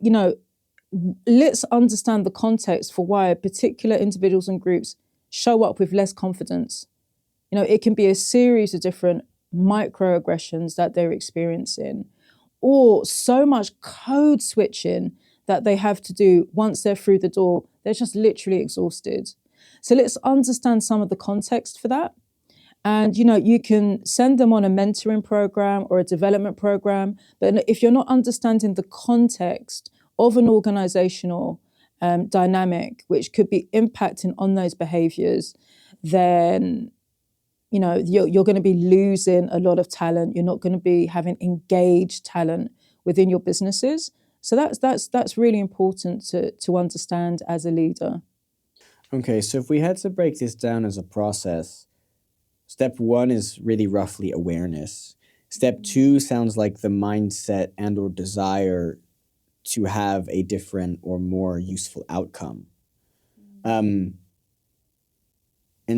let's understand the context for why particular individuals and groups show up with less confidence. It can be a series of different microaggressions that they're experiencing, or so much code switching that they have to do once they're through the door. They're just literally exhausted. So let's understand some of the context for that. And, you can send them on a mentoring program or a development program. But if you're not understanding the context of an organizational dynamic, which could be impacting on those behaviors, then, you're going to be losing a lot of talent. You're not going to be having engaged talent within your businesses. So that's really important to understand as a leader. Okay, so if we had to break this down as a process, step 1 is really roughly awareness. Step 2 sounds like the mindset and or desire to have a different or more useful outcome. And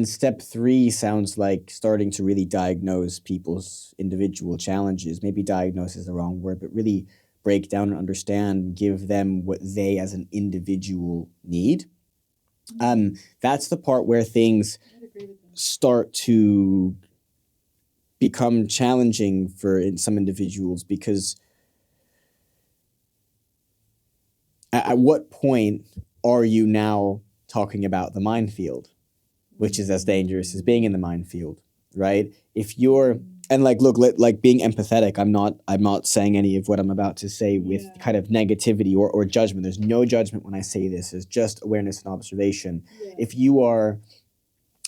step 3 sounds like starting to really diagnose people's individual challenges. Maybe diagnose is the wrong word, but really break down and understand, give them what they as an individual need. That's the part where things start to become challenging for some individuals, because at what point are you now talking about the minefield, which is as dangerous as being in the minefield, right? If you're, and like, look, like being empathetic, I'm not saying any of what I'm about to say with kind of negativity or judgment. There's no judgment when I say this. It's just awareness and observation. If you are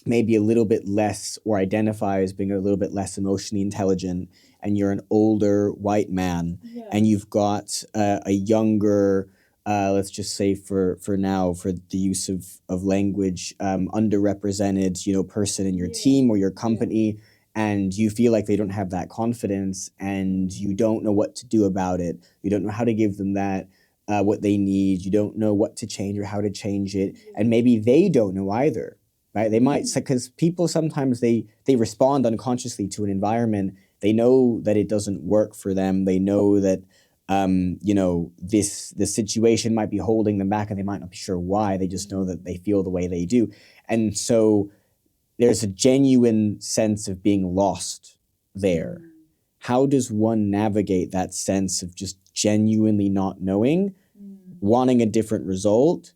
maybe a little bit less, or identify as being a little bit less emotionally intelligent, and you're an older white man, and you've got a younger, let's just say for now, for the use of language, underrepresented, person in your team or your company, and you feel like they don't have that confidence, and you don't know what to do about it. You don't know how to give them that, what they need. You don't know what to change or how to change it, and maybe they don't know either. Right? They might, because people sometimes they respond unconsciously to an environment. They know that it doesn't work for them. They know that the situation might be holding them back, and they might not be sure why. They just know that they feel the way they do, and so there's a genuine sense of being lost there. How does one navigate that sense of just genuinely not knowing, wanting a different result,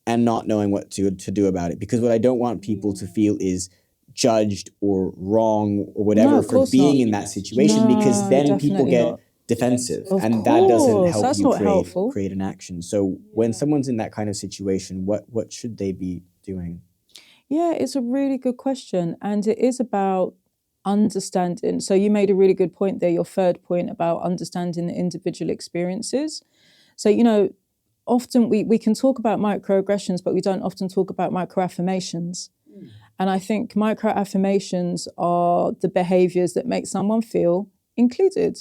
and not knowing what to do about it? Because what I don't want people to feel is judged or wrong or whatever for being in that situation, because then people get defensive, and that doesn't help you create an action. So when someone's in that kind of situation, what should they be doing? Yeah, it's a really good question, and it is about understanding. So you made a really good point there, your third point about understanding the individual experiences. So, often we can talk about microaggressions, but we don't often talk about microaffirmations. And I think microaffirmations are the behaviors that make someone feel included.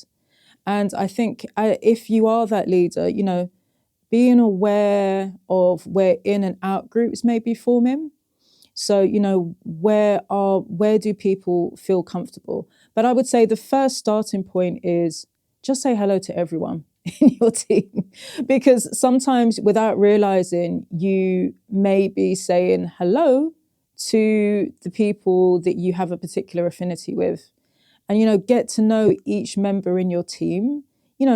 And I think if you are that leader, being aware of where in and out groups may be forming. So, where do people feel comfortable? But I would say the first starting point is just say hello to everyone in your team, because sometimes without realizing, you may be saying hello to the people that you have a particular affinity with, and get to know each member in your team.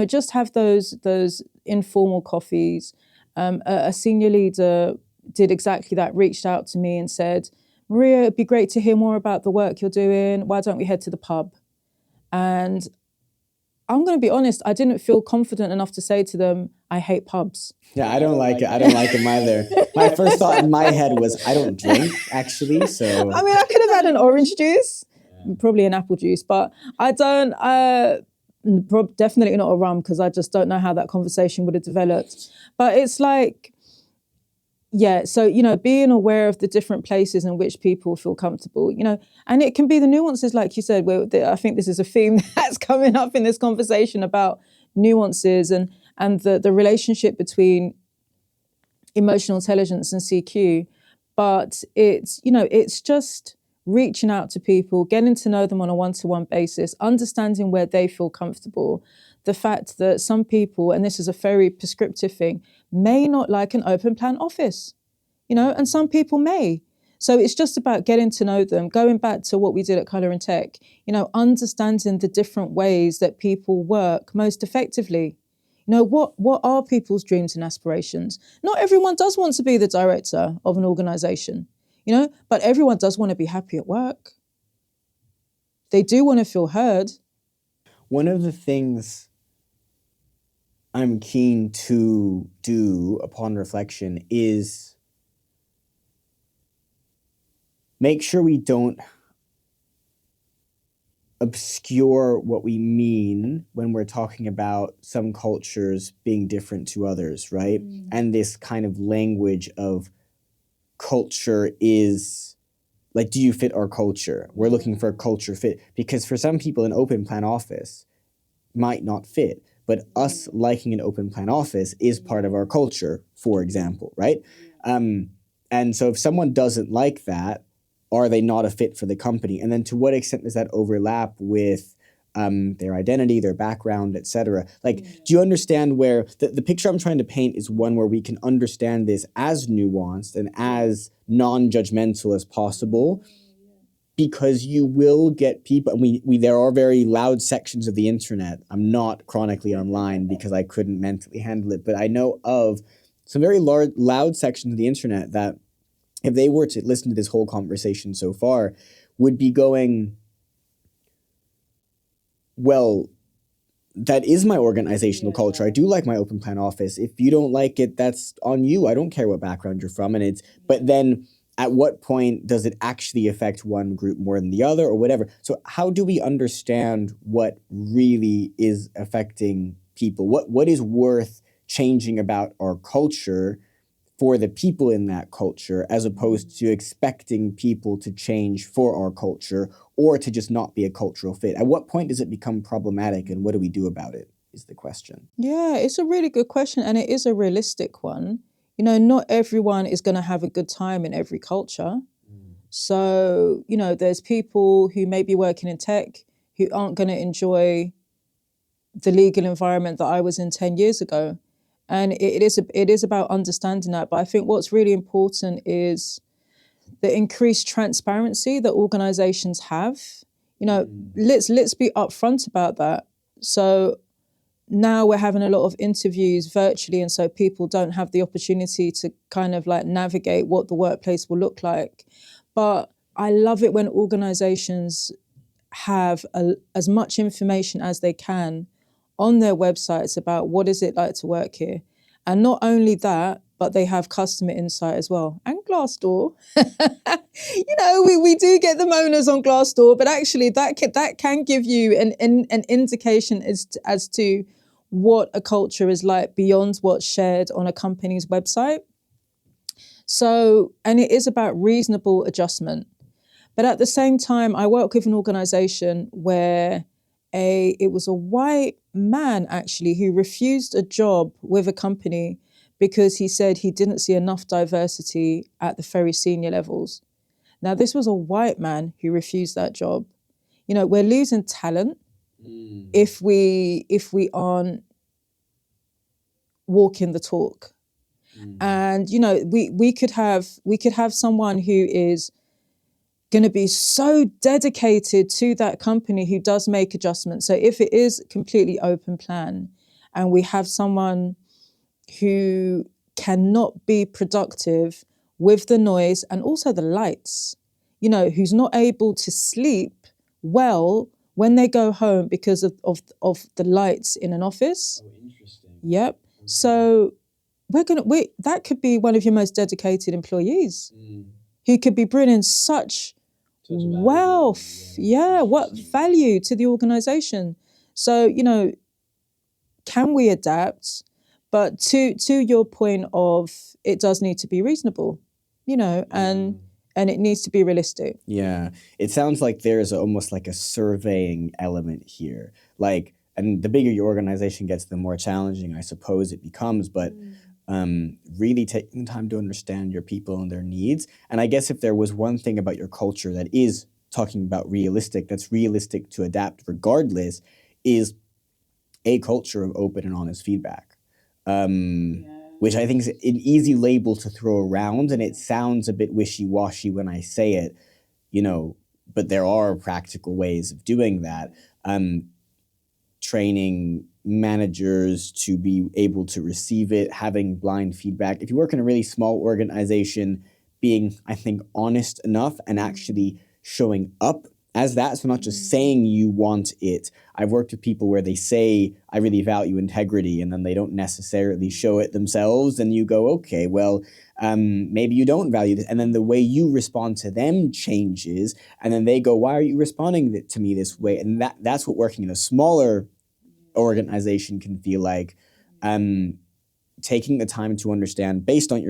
Just have those informal coffees. A senior leader did exactly that, reached out to me and said, Maria, it'd be great to hear more about the work you're doing. Why don't we head to the pub? And I'm going to be honest, I didn't feel confident enough to say to them, I hate pubs. Yeah, I don't like it. I don't like them either. My first thought in my head was, I don't drink, actually. So I mean, I could have had an orange juice, probably an apple juice, but I don't, definitely not a rum, because I just don't know how that conversation would have developed. But it's like, yeah, so, being aware of the different places in which people feel comfortable, and it can be the nuances, like you said, where I think this is a theme that's coming up in this conversation about nuances and the relationship between emotional intelligence and CQ. But it's just reaching out to people, getting to know them on a one-to-one basis, understanding where they feel comfortable. The fact that some people, and this is a very prescriptive thing, may not like an open plan office, and some people may. So it's just about getting to know them, going back to what we did at Colour and Tech, understanding the different ways that people work most effectively. What are people's dreams and aspirations? Not everyone does want to be the director of an organisation, but everyone does want to be happy at work. They do want to feel heard. One of the things I'm keen to do upon reflection is make sure we don't obscure what we mean when we're talking about some cultures being different to others, right? And this kind of language of culture is like, do you fit our culture? We're looking for a culture fit, because for some people an open plan office might not fit, but us liking an open plan office is part of our culture, for example, right? And so if someone doesn't like that, are they not a fit for the company? And then to what extent does that overlap with their identity, their background, etc.? Like, do you understand where the picture I'm trying to paint is one where we can understand this as nuanced and as non-judgmental as possible, because you will get people, and we there are very loud sections of the internet. I'm not chronically online because I couldn't mentally handle it, but I know of some very loud sections of the internet that, if they were to listen to this whole conversation so far, would be going, well, that is my organizational culture. I do like my open plan office. If you don't like it, that's on you. I don't care what background you're from. But then at what point does it actually affect one group more than the other or whatever? So how do we understand what really is affecting people? What is worth changing about our culture for the people in that culture, as opposed to expecting people to change for our culture or to just not be a cultural fit? At what point does it become problematic, and what do we do about it, is the question. Yeah, it's a really good question, and it is a realistic one. You know, not everyone is going to have a good time in every culture. So, you know, there's people who may be working in tech who aren't going to enjoy the legal environment that I was in 10 years ago. And it is about understanding that. But I think what's really important is the increased transparency that organizations have. You know, let's be upfront about that. So now we're having a lot of interviews virtually, and so people don't have the opportunity to kind of like navigate what the workplace will look like. But I love it when organizations have as much information as they can on their websites about what is it like to work here. And not only that, but they have customer insight as well. And Glassdoor. You know, we do get the moaners on Glassdoor, but actually that can give you an indication as to what a culture is like beyond what's shared on a company's website. So, and it is about reasonable adjustment. But at the same time, I work with an organization where it was a white man actually who refused a job with a company because he said he didn't see enough diversity at the very senior levels. Now, this was a white man who refused that job. You know, we're losing talent if we aren't walking the talk. And, you know, we could have someone who is going to be so dedicated to that company who does make adjustments. So if it is completely open plan and we have someone who cannot be productive with the noise and also the lights, you know, who's not able to sleep well when they go home because of the lights in an office. Oh, interesting. Yep. Okay. So that could be one of your most dedicated employees who could be bringing such wealth, what value to the organization. So, you know, can we adapt? But to your point of, it does need to be reasonable, you know, and it needs to be realistic. Yeah, it sounds like there's almost like a surveying element here. Like, and the bigger your organization gets, the more challenging, I suppose, it becomes. But really taking time to understand your people and their needs. And I guess if there was one thing about your culture that is talking about that's realistic to adapt regardless, is a culture of open and honest feedback, which I think is an easy label to throw around, and it sounds a bit wishy-washy when I say it, you know, but there are practical ways of doing that. Training managers to be able to receive it, having blind feedback. If you work in a really small organization, being, I think, honest enough and actually showing up as that, so not just saying you want it. I've worked with people where they say, I really value integrity, and then they don't necessarily show it themselves, and you go, okay, well, maybe you don't value this. And then the way you respond to them changes, and then they go, why are you responding to me this way? And that's what working in a smaller organization can feel like. Taking the time to understand, based on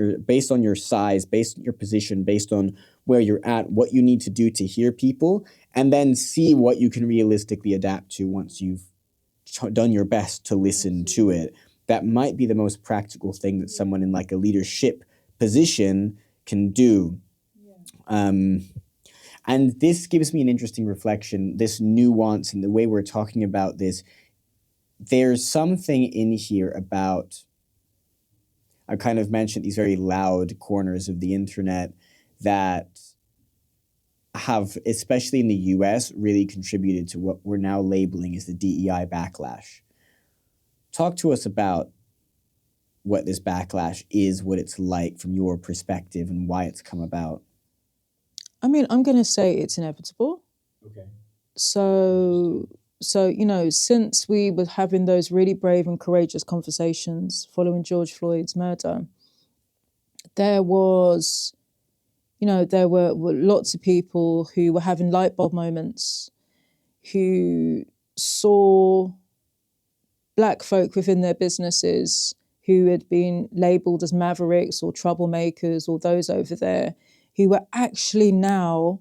your size, based on your position, based on where you're at, what you need to do to hear people, and then see what you can realistically adapt to once you've done your best to listen to it. That might be the most practical thing that someone in like a leadership position can do. And this gives me an interesting reflection, this nuance in the way we're talking about this. There's something in here about, I kind of mentioned these very loud corners of the internet, that, have, especially in the US, really contributed to what we're now labeling as the DEI backlash. Talk to us about what this backlash is, what it's like from your perspective, and why it's come about. I mean, I'm going to say it's inevitable. Okay. So, since we were having those really brave and courageous conversations following George Floyd's murder, there were lots of people who were having light bulb moments, who saw Black folk within their businesses who had been labelled as mavericks or troublemakers or those over there, who were actually now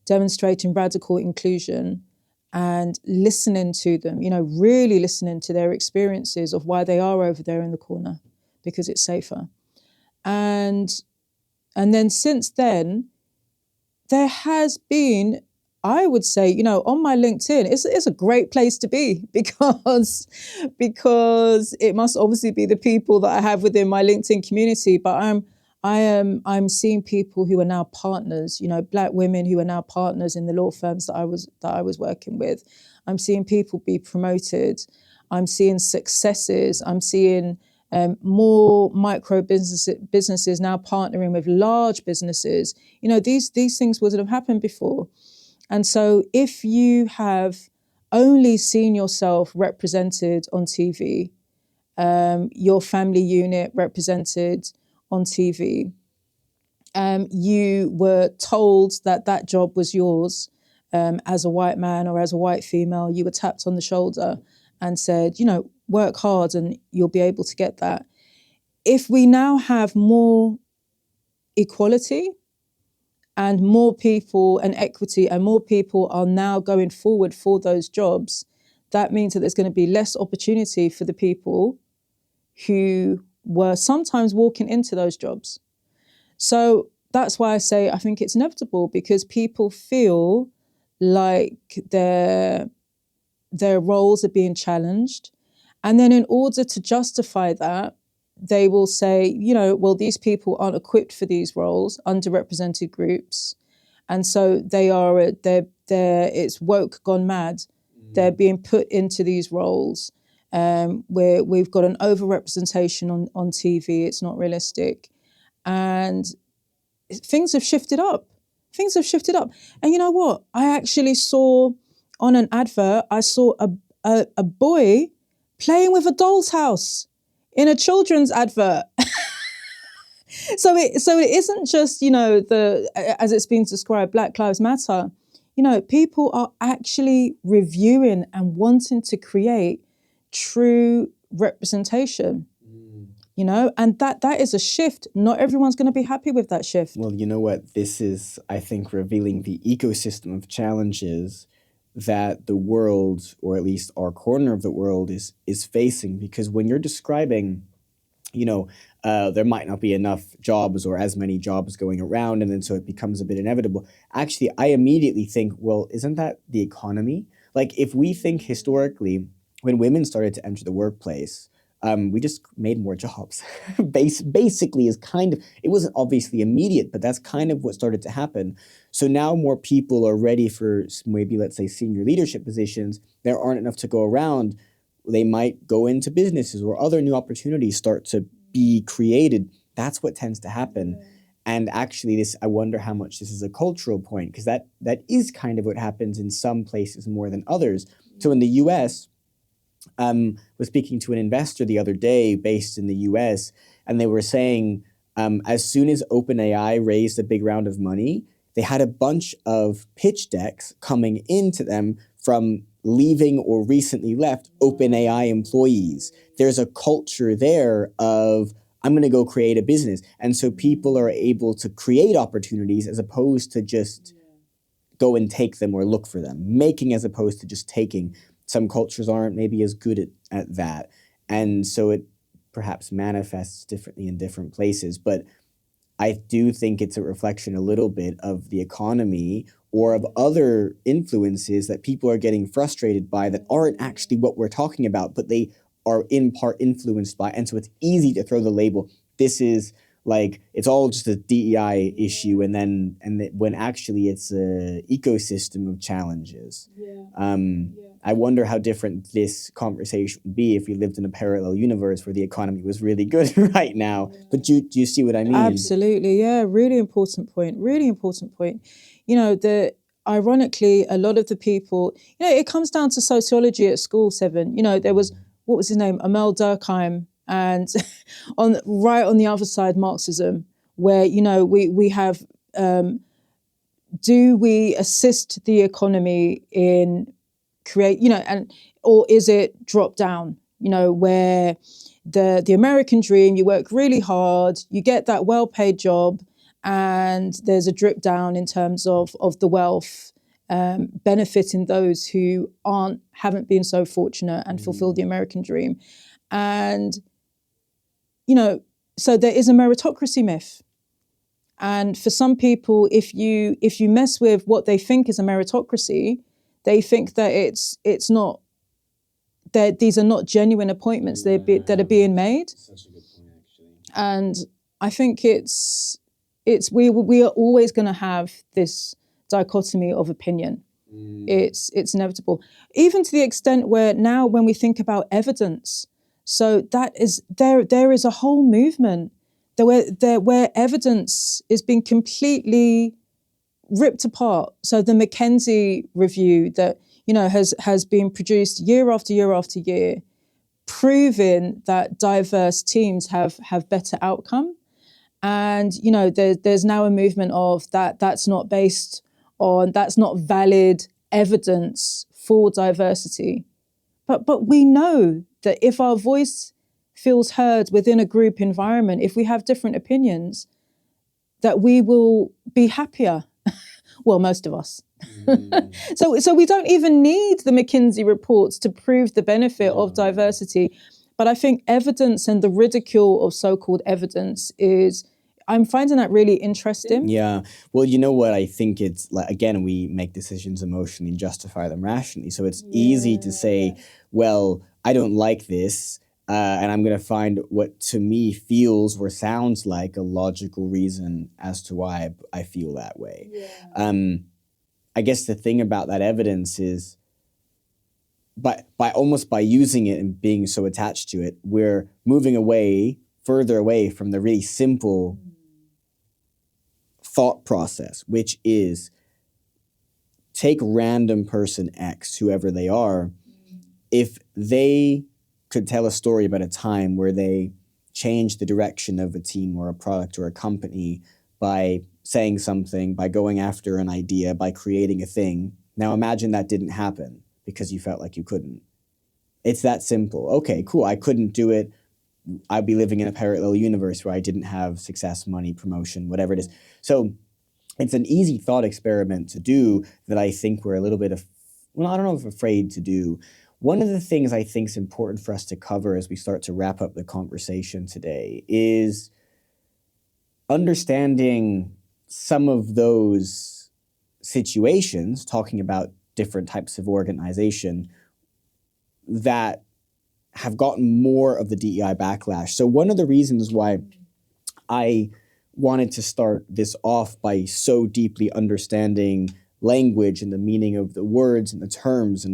demonstrating radical inclusion and listening to them, really listening to their experiences of why they are over there in the corner, because it's safer. And then since then, there has been, I would say, on my LinkedIn, it's a great place to be because it must obviously be the people that I have within my LinkedIn community, but I'm seeing people who are now partners, Black women who are now partners in the law firms that I was working with. I'm seeing people be promoted. I'm seeing successes. I'm seeing more micro businesses now partnering with large businesses. These things wouldn't have happened before. And so if you have only seen yourself represented on TV, your family unit represented on TV, you were told that job was yours as a white man or as a white female, you were tapped on the shoulder and said, work hard and you'll be able to get that. If we now have more equality and more people and equity and more people are now going forward for those jobs, that means that there's going to be less opportunity for the people who were sometimes walking into those jobs. So that's why I say I think it's inevitable, because people feel like their roles are being challenged. And then in order to justify that, they will say, well, these people aren't equipped for these roles, underrepresented groups. And so it's woke gone mad. Mm. They're being put into these roles where we've got an overrepresentation on TV. It's not realistic. And things have shifted up. And you know what? I actually saw on an advert, I saw a boy playing with a doll's house in a children's advert. So it isn't just, as it's been described, Black Lives Matter. People are actually reviewing and wanting to create true representation. And that is a shift. Not everyone's going to be happy with that shift. Well, you know what? This is, I think, revealing the ecosystem of challenges that the world, or at least our corner of the world, is facing. Because when you're describing, there might not be enough jobs or as many jobs going around, and then so it becomes a bit inevitable. Actually, I immediately think, well, isn't that the economy? Like, if we think historically, when women started to enter the workplace, we just made more jobs. Basically, is kind of, it wasn't obviously immediate, but that's kind of what started to happen. So now more people are ready for maybe, let's say, senior leadership positions. There aren't enough to go around. They might go into businesses or other new opportunities start to be created. That's what tends to happen. And actually, I wonder how much this is a cultural point, because that is kind of what happens in some places more than others. So in the US, was speaking to an investor the other day based in the US, and they were saying as soon as OpenAI raised a big round of money, they had a bunch of pitch decks coming into them from leaving or recently left OpenAI employees. There's a culture there of, I'm going to go create a business. And so people are able to create opportunities as opposed to just go and take them or look for them, making as opposed to just taking. Some cultures aren't maybe as good at that. And so it perhaps manifests differently in different places. But I do think it's a reflection a little bit of the economy or of other influences that people are getting frustrated by that aren't actually what we're talking about, but they are in part influenced by. And so it's easy to throw the label, this is like it's all just a DEI issue, when actually it's a ecosystem of challenges. I wonder how different this conversation would be if we lived in a parallel universe where the economy was really good right now. But do you see what I mean? Absolutely, yeah. Really important point. Really important point. You know, ironically, a lot of the people, you know, it comes down to sociology at school, Seven. You know, there was, what was his name? Amel Durkheim, and right on the other side, Marxism, where, you know, we have, do we assist the economy in create, you know, or is it drop down, you know, where the American dream, you work really hard, you get that well-paid job, and there's a drip down in terms of the wealth, benefiting those who haven't been so fortunate and fulfilled the American dream. And, you know, so there is a meritocracy myth. And for some people, if you mess with what they think is a meritocracy, they think that it's not, that these are not genuine appointments that are being made. Such a good point, actually. And I think we are always going to have this dichotomy of opinion. It's inevitable, even to the extent where now when we think about evidence, so that is there is a whole movement where evidence is being completely ripped apart. So the McKinsey review that, you know, has been produced year after year after year, proving that diverse teams have better outcome. And, you know, there's now a movement of that's not valid evidence for diversity. But we know that if our voice feels heard within a group environment, if we have different opinions, that we will be happier. Well, most of us. So we don't even need the McKinsey reports to prove the benefit of diversity. But I think evidence and the ridicule of so-called evidence I'm finding that really interesting. Yeah. Well, you know what? I think it's like, again, we make decisions emotionally and justify them rationally. So it's easy to say, well, I don't like this, and I'm going to find what to me feels or sounds like a logical reason as to why I feel that way. Yeah. I guess the thing about that evidence is, by using it and being so attached to it, we're moving further away from the really simple thought process, which is take random person X, whoever they are, if they could tell a story about a time where they changed the direction of a team or a product or a company by saying something, by going after an idea, by creating a thing. Now imagine that didn't happen because you felt like you couldn't. It's that simple. Okay, cool, I couldn't do it. I'd be living in a parallel universe where I didn't have success, money, promotion, whatever it is. So it's an easy thought experiment to do that I think we're a little bit I don't know if afraid to do. One of the things I think is important for us to cover as we start to wrap up the conversation today is understanding some of those situations, talking about different types of organization that have gotten more of the DEI backlash. So one of the reasons why I wanted to start this off by so deeply understanding language and the meaning of the words and the terms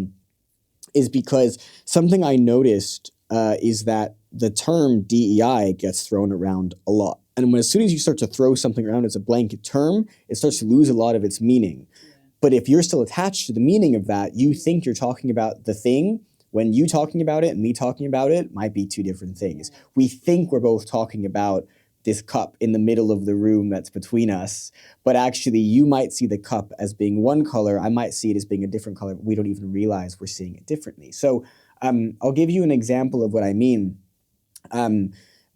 is because something I noticed is that the term DEI gets thrown around a lot. And as soon as you start to throw something around as a blanket term, it starts to lose a lot of its meaning. Yeah. But if you're still attached to the meaning of that, you think you're talking about the thing, when you talking about it and me talking about it might be two different things. We think we're both talking about this cup in the middle of the room that's between us, but actually you might see the cup as being one color, I might see it as being a different color, but we don't even realize we're seeing it differently. So I'll give you an example of what I mean.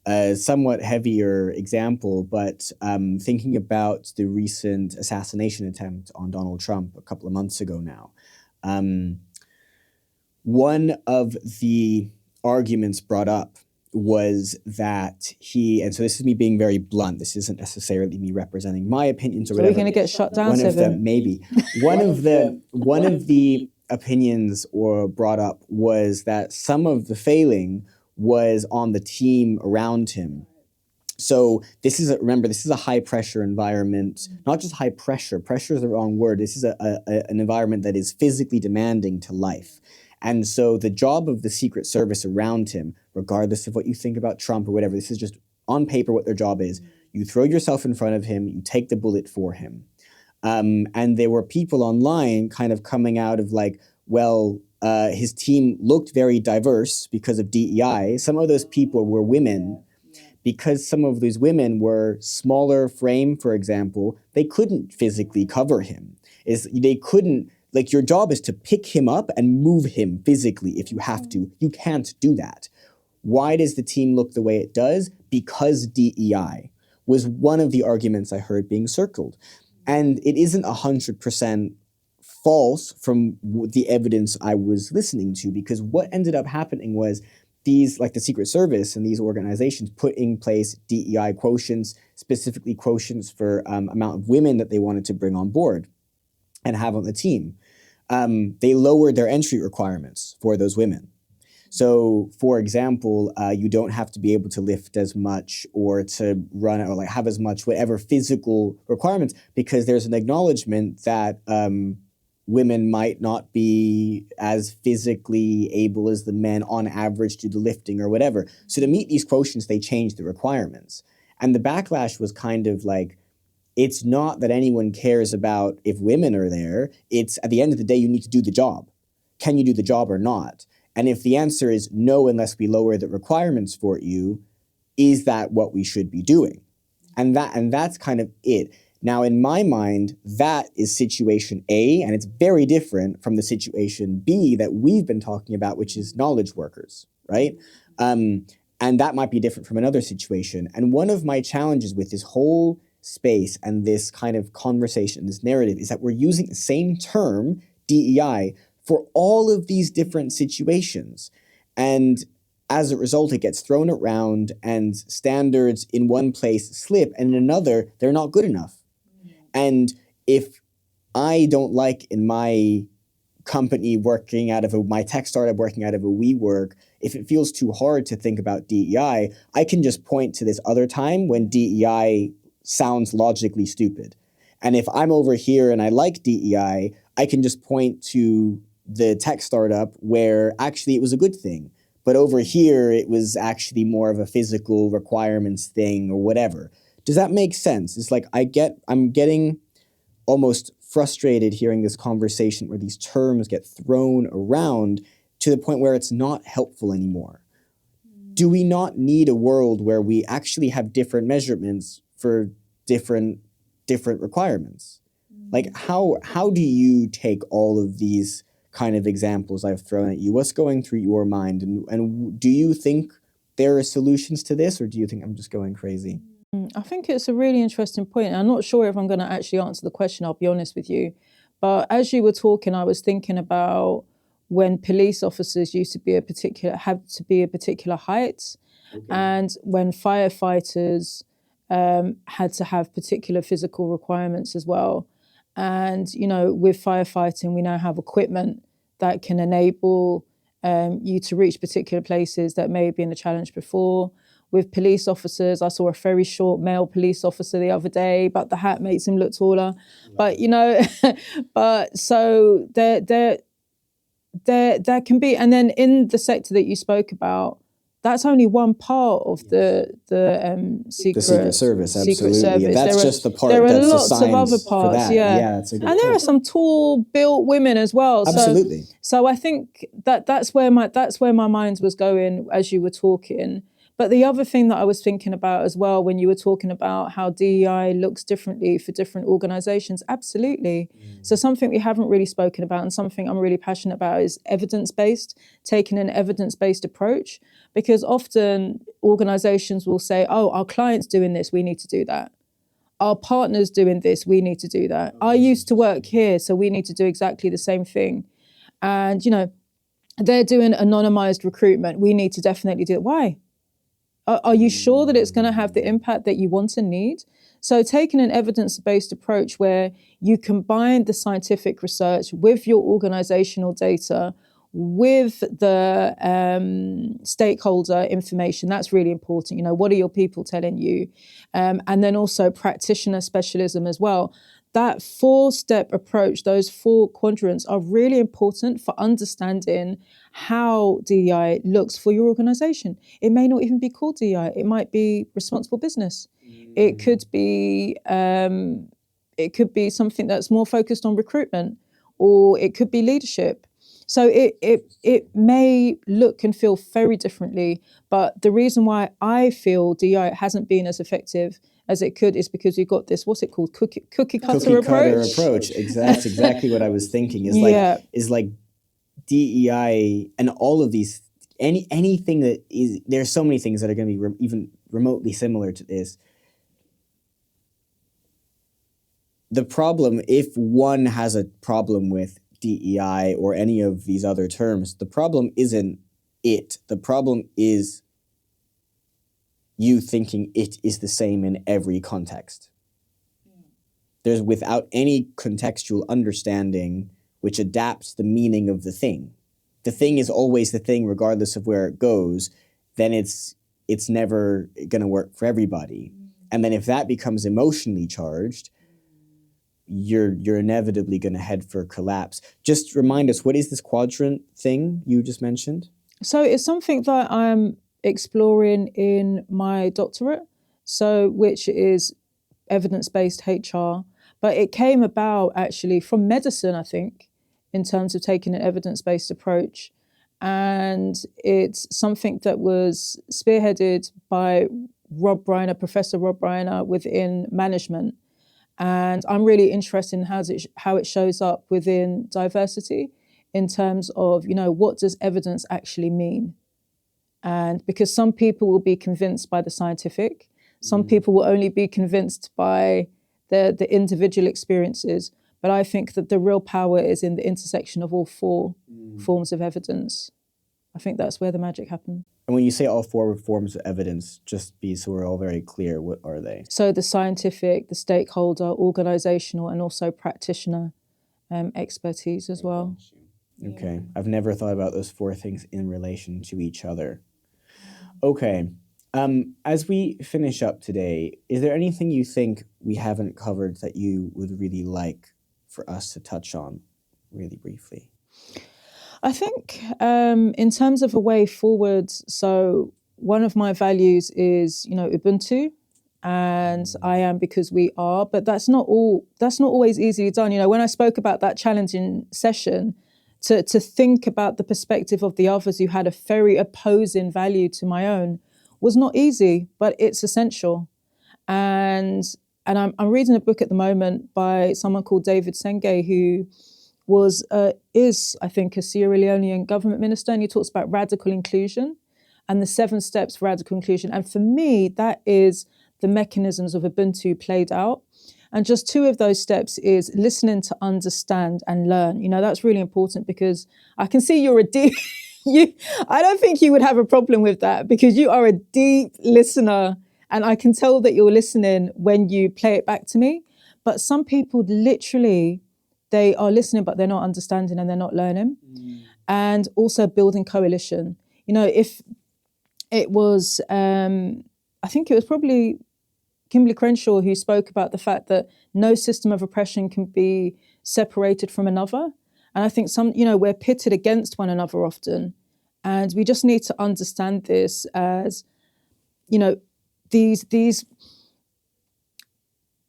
A somewhat heavier example, but thinking about the recent assassination attempt on Donald Trump a couple of months ago now. One of the arguments brought up was that and so this is me being very blunt, this isn't necessarily me representing my opinions or whatever. Are we going to get shut down, One of them, maybe. One of the opinions brought up was that some of the failing was on the team around him. So remember, this is a high pressure environment, not just high pressure. Pressure is the wrong word. This is an environment that is physically demanding to life. And so the job of the Secret Service around him, regardless of what you think about Trump or whatever, this is just on paper what their job is. You throw yourself in front of him, you take the bullet for him. And there were people online kind of coming out of like, well, his team looked very diverse because of DEI. Some of those people were women. Because some of these women were smaller frame, for example, they couldn't physically cover him. They couldn't, like, your job is to pick him up and move him physically if you have to. You can't do that. Why does the team look the way it does? Because DEI was one of the arguments I heard being circled. And it isn't 100% false from the evidence I was listening to, because what ended up happening was these, like the Secret Service and these organizations, put in place DEI quotients, specifically quotients for amount of women that they wanted to bring on board and have on the team. They lowered their entry requirements for those women. So, for example, you don't have to be able to lift as much or to run or like have as much whatever physical requirements, because there's an acknowledgement that women might not be as physically able as the men on average to do the lifting or whatever. So to meet these quotients, they changed the requirements. And the backlash was kind of like, it's not that anyone cares about if women are there. It's at the end of the day, you need to do the job. Can you do the job or not? And if the answer is no, unless we lower the requirements for you, is that what we should be doing? And that's kind of it. Now, in my mind, that is situation A, and it's very different from the situation B that we've been talking about, which is knowledge workers, right? And that might be different from another situation. And one of my challenges with this whole space and this kind of conversation, this narrative, is that we're using the same term, DEI, for all of these different situations. And as a result, it gets thrown around and standards in one place slip, and in another, they're not good enough. And if I don't like in my company working out of my tech startup working out of a WeWork, if it feels too hard to think about DEI, I can just point to this other time when DEI sounds logically stupid. And if I'm over here and I like DEI, I can just point to the tech startup where actually it was a good thing. But over here, it was actually more of a physical requirements thing or whatever. Does that make sense? It's like I'm getting almost frustrated hearing this conversation where these terms get thrown around to the point where it's not helpful anymore. Do we not need a world where we actually have different measurements for different requirements? Like how do you take all of these kind of examples I've thrown at you? What's going through your mind? And do you think there are solutions to this, or do you think I'm just going crazy? I think it's a really interesting point. I'm not sure if I'm going to actually answer the question, I'll be honest with you. But as you were talking, I was thinking about when police officers used to be had to be a particular height, and when firefighters had to have particular physical requirements as well. And, you know, with firefighting, we now have equipment that can enable you to reach particular places that may have been a challenge before. With police officers, I saw a very short male police officer the other day, but the hat makes him look taller. But, you know, but so there can be, and then in the sector that you spoke about, that's only one part of the Secret Service, absolutely. Secret Service. That's just the part there that's are lots assigned of other for parts, that. yeah. That's a good and there point. are some tall built women as well. Absolutely. So I think that's where my mind was going as you were talking. But the other thing that I was thinking about as well, when you were talking about how DEI looks differently for different organizations, absolutely. So something we haven't really spoken about and something I'm really passionate about is evidence-based, taking an evidence-based approach. Because often organizations will say, oh, our client's doing this, we need to do that. Our partner's doing this, we need to do that. I used to work here, so we need to do exactly the same thing. And, you know, they're doing anonymized recruitment, we need to definitely do it. Why? Are you sure that it's going to have the impact that you want and need? So taking an evidence-based approach where you combine the scientific research with your organizational data, with the stakeholder information. That's really important. You know, what are your people telling you? And then also practitioner specialism as well. That 4-step approach, those 4 quadrants are really important for understanding how DEI looks for your organization. It may not even be called DEI. It might be responsible business. It could be something that's more focused on recruitment, or it could be leadership. So it may look and feel very differently, but the reason why I feel DEI hasn't been as effective as it could is because we've got this, what's it called, cookie cutter approach. That's exactly what I was thinking. Is like DEI and all of these, anything that is, there's so many things that are going to be even remotely similar to this. The problem, if one has a problem with DEI or any of these other terms, the problem isn't it. The problem is you thinking it is the same in every context. There's without any contextual understanding which adapts the meaning of the thing. The thing is always the thing regardless of where it goes, then it's never going to work for everybody. And then if that becomes emotionally charged, you're inevitably going to head for collapse. Just remind us, what is this quadrant thing you just mentioned? So it's something that I'm exploring in my doctorate, so which is evidence-based HR. But it came about actually from medicine, I think, in terms of taking an evidence-based approach. And it's something that was spearheaded by Professor Rob Reiner within management. And I'm really interested in how it shows up within diversity in terms of, you know, what does evidence actually mean? And because some people will be convinced by the scientific, some people will only be convinced by the individual experiences. But I think that the real power is in the intersection of all 4 forms of evidence. I think that's where the magic happens. And when you say all 4 forms of evidence, just so we're all very clear, what are they? So the scientific, the stakeholder, organizational, and also practitioner expertise as well. Okay, I've never thought about those 4 things in relation to each other. Okay, as we finish up today, is there anything you think we haven't covered that you would really like for us to touch on really briefly? I think in terms of a way forward, so one of my values is, you know, Ubuntu, and I am because we are, but that's not always easily done. You know, when I spoke about that challenging session, to think about the perspective of the others who had a very opposing value to my own was not easy, but it's essential. And I'm reading a book at the moment by someone called David Senge, who is, I think, a Sierra Leonean government minister, and he talks about radical inclusion and the 7 steps for radical inclusion. And for me, that is the mechanisms of Ubuntu played out. And just 2 of those steps is listening to understand and learn. You know, that's really important because I can see you're a deep, I don't think you would have a problem with that because you are a deep listener. And I can tell that you're listening when you play it back to me. But some people literally, they are listening, but they're not understanding and they're not learning. And also building coalition. You know, if it was, I think it was probably Kimberly Crenshaw who spoke about the fact that no system of oppression can be separated from another. And I think we're pitted against one another often. And we just need to understand this as, you know,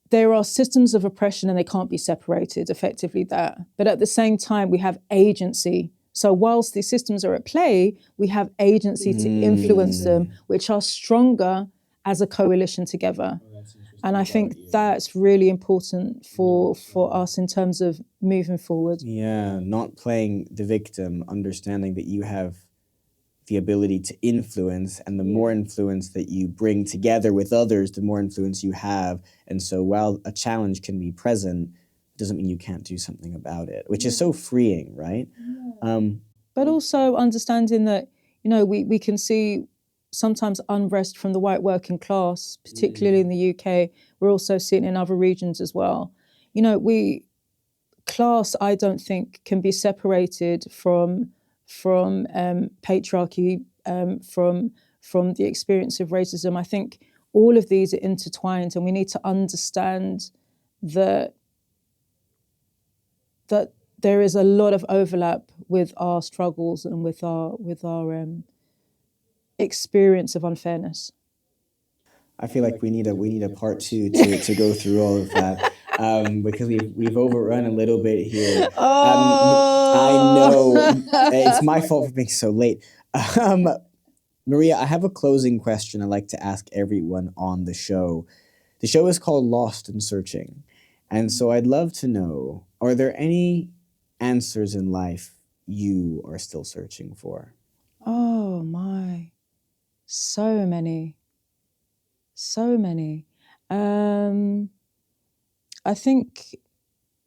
there are systems of oppression and they can't be separated, effectively that. But at the same time, we have agency. So whilst these systems are at play, we have agency to influence them, which are stronger as a coalition together. And I think that's really important for us in terms of moving forward. Yeah, not playing the victim, understanding that you have the ability to influence, and the more influence that you bring together with others, the more influence you have. And so while a challenge can be present, it doesn't mean you can't do something about it, which is so freeing, right? But also understanding that, you know, we can see sometimes unrest from the white working class, particularly in the UK. We're also seeing it in other regions as well. You know, class, I don't think, can be separated from from patriarchy, from the experience of racism. I think all of these are intertwined, and we need to understand that there is a lot of overlap with our struggles and with our experience of unfairness. I feel like we need a part two to go through all of that. Because we've overrun a little bit here. I know it's my fault for being so late. Maria, I have a closing question I'd like to ask everyone on the show. The show is called Lost and Searching. And so I'd love to know, are there any answers in life you are still searching for? Oh my, so many. I think,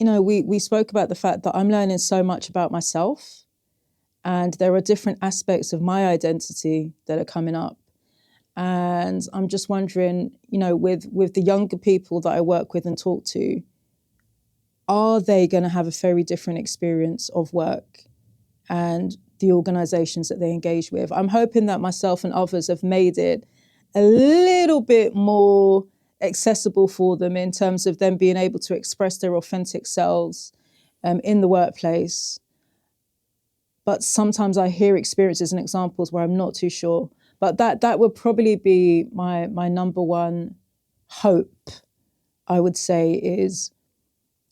we spoke about the fact that I'm learning so much about myself, and there are different aspects of my identity that are coming up. And I'm just wondering, with the younger people that I work with and talk to, are they going to have a very different experience of work and the organizations that they engage with? I'm hoping that myself and others have made it a little bit more accessible for them in terms of them being able to express their authentic selves in the workplace. But sometimes I hear experiences and examples where I'm not too sure. But that would probably be my number one hope, I would say, is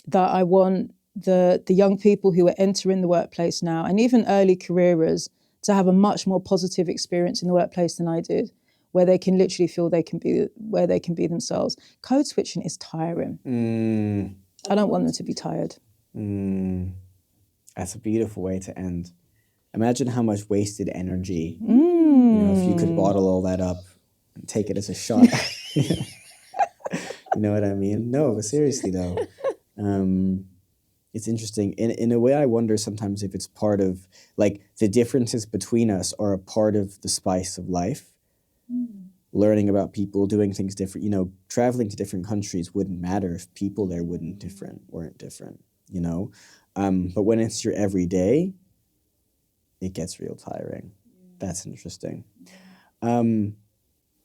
that I want the young people who are entering the workplace now, and even early careerers, to have a much more positive experience in the workplace than I did, where they can literally feel they can be themselves. Code switching is tiring. I don't want them to be tired. That's a beautiful way to end. Imagine how much wasted energy, if you could bottle all that up and take it as a shot. You know what I mean? No, but seriously though, it's interesting. In a way, I wonder sometimes if it's part of, like, the differences between us are a part of the spice of life. Learning about people, doing things different, traveling to different countries wouldn't matter if people there weren't different, But when it's your everyday, it gets real tiring. That's interesting. I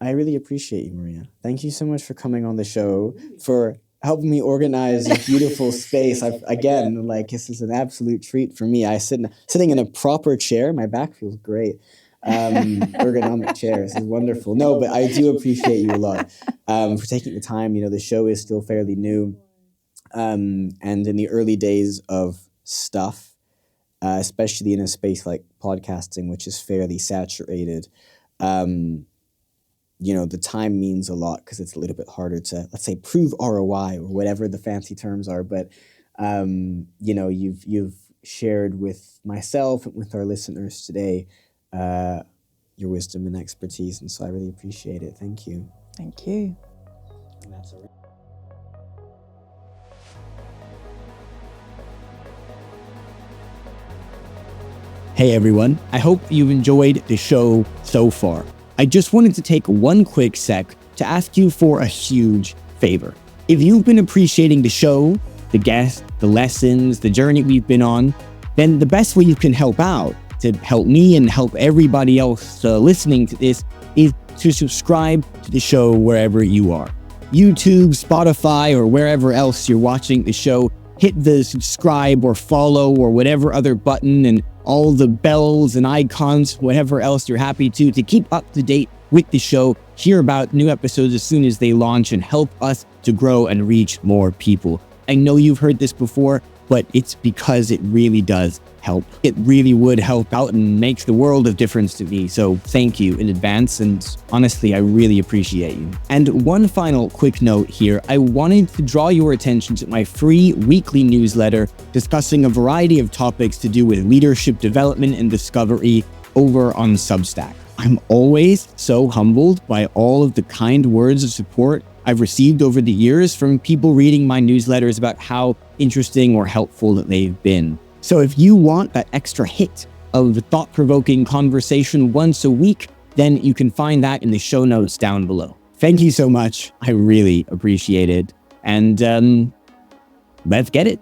really appreciate you, Maria. Thank you so much for coming on the show, for helping me organize a beautiful space. This is an absolute treat for me. Sitting in a proper chair. My back feels great. Ergonomic chairs is wonderful. No, but I do appreciate you a lot for taking the time. The show is still fairly new, and in the early days of stuff, especially in a space like podcasting, which is fairly saturated. The time means a lot because it's a little bit harder to, let's say, prove ROI or whatever the fancy terms are. But you've shared with myself and with our listeners today your wisdom and expertise, and so I really appreciate it. Thank you. Thank you. And that's Hey everyone, I hope you enjoyed the show so far. I just wanted to take one quick sec to ask you for a huge favor. If you've been appreciating the show, the guests, the lessons, the journey we've been on, then the best way you can help out, to help me and help everybody else listening to this, is to subscribe to the show wherever you are. YouTube, Spotify, or wherever else you're watching the show, hit the subscribe or follow or whatever other button and all the bells and icons, whatever else you're happy to keep up to date with the show, hear about new episodes as soon as they launch, and help us to grow and reach more people. I know you've heard this before, but it's because it really does help. It really would help out and makes the world of difference to me. So thank you in advance, and honestly, I really appreciate you. And one final quick note here, I wanted to draw your attention to my free weekly newsletter discussing a variety of topics to do with leadership development and discovery over on Substack. I'm always so humbled by all of the kind words of support I've received over the years from people reading my newsletters about how interesting or helpful that they've been. So if you want that extra hit of thought-provoking conversation once a week, then you can find that in the show notes down below. Thank you so much. I really appreciate it. And let's get it.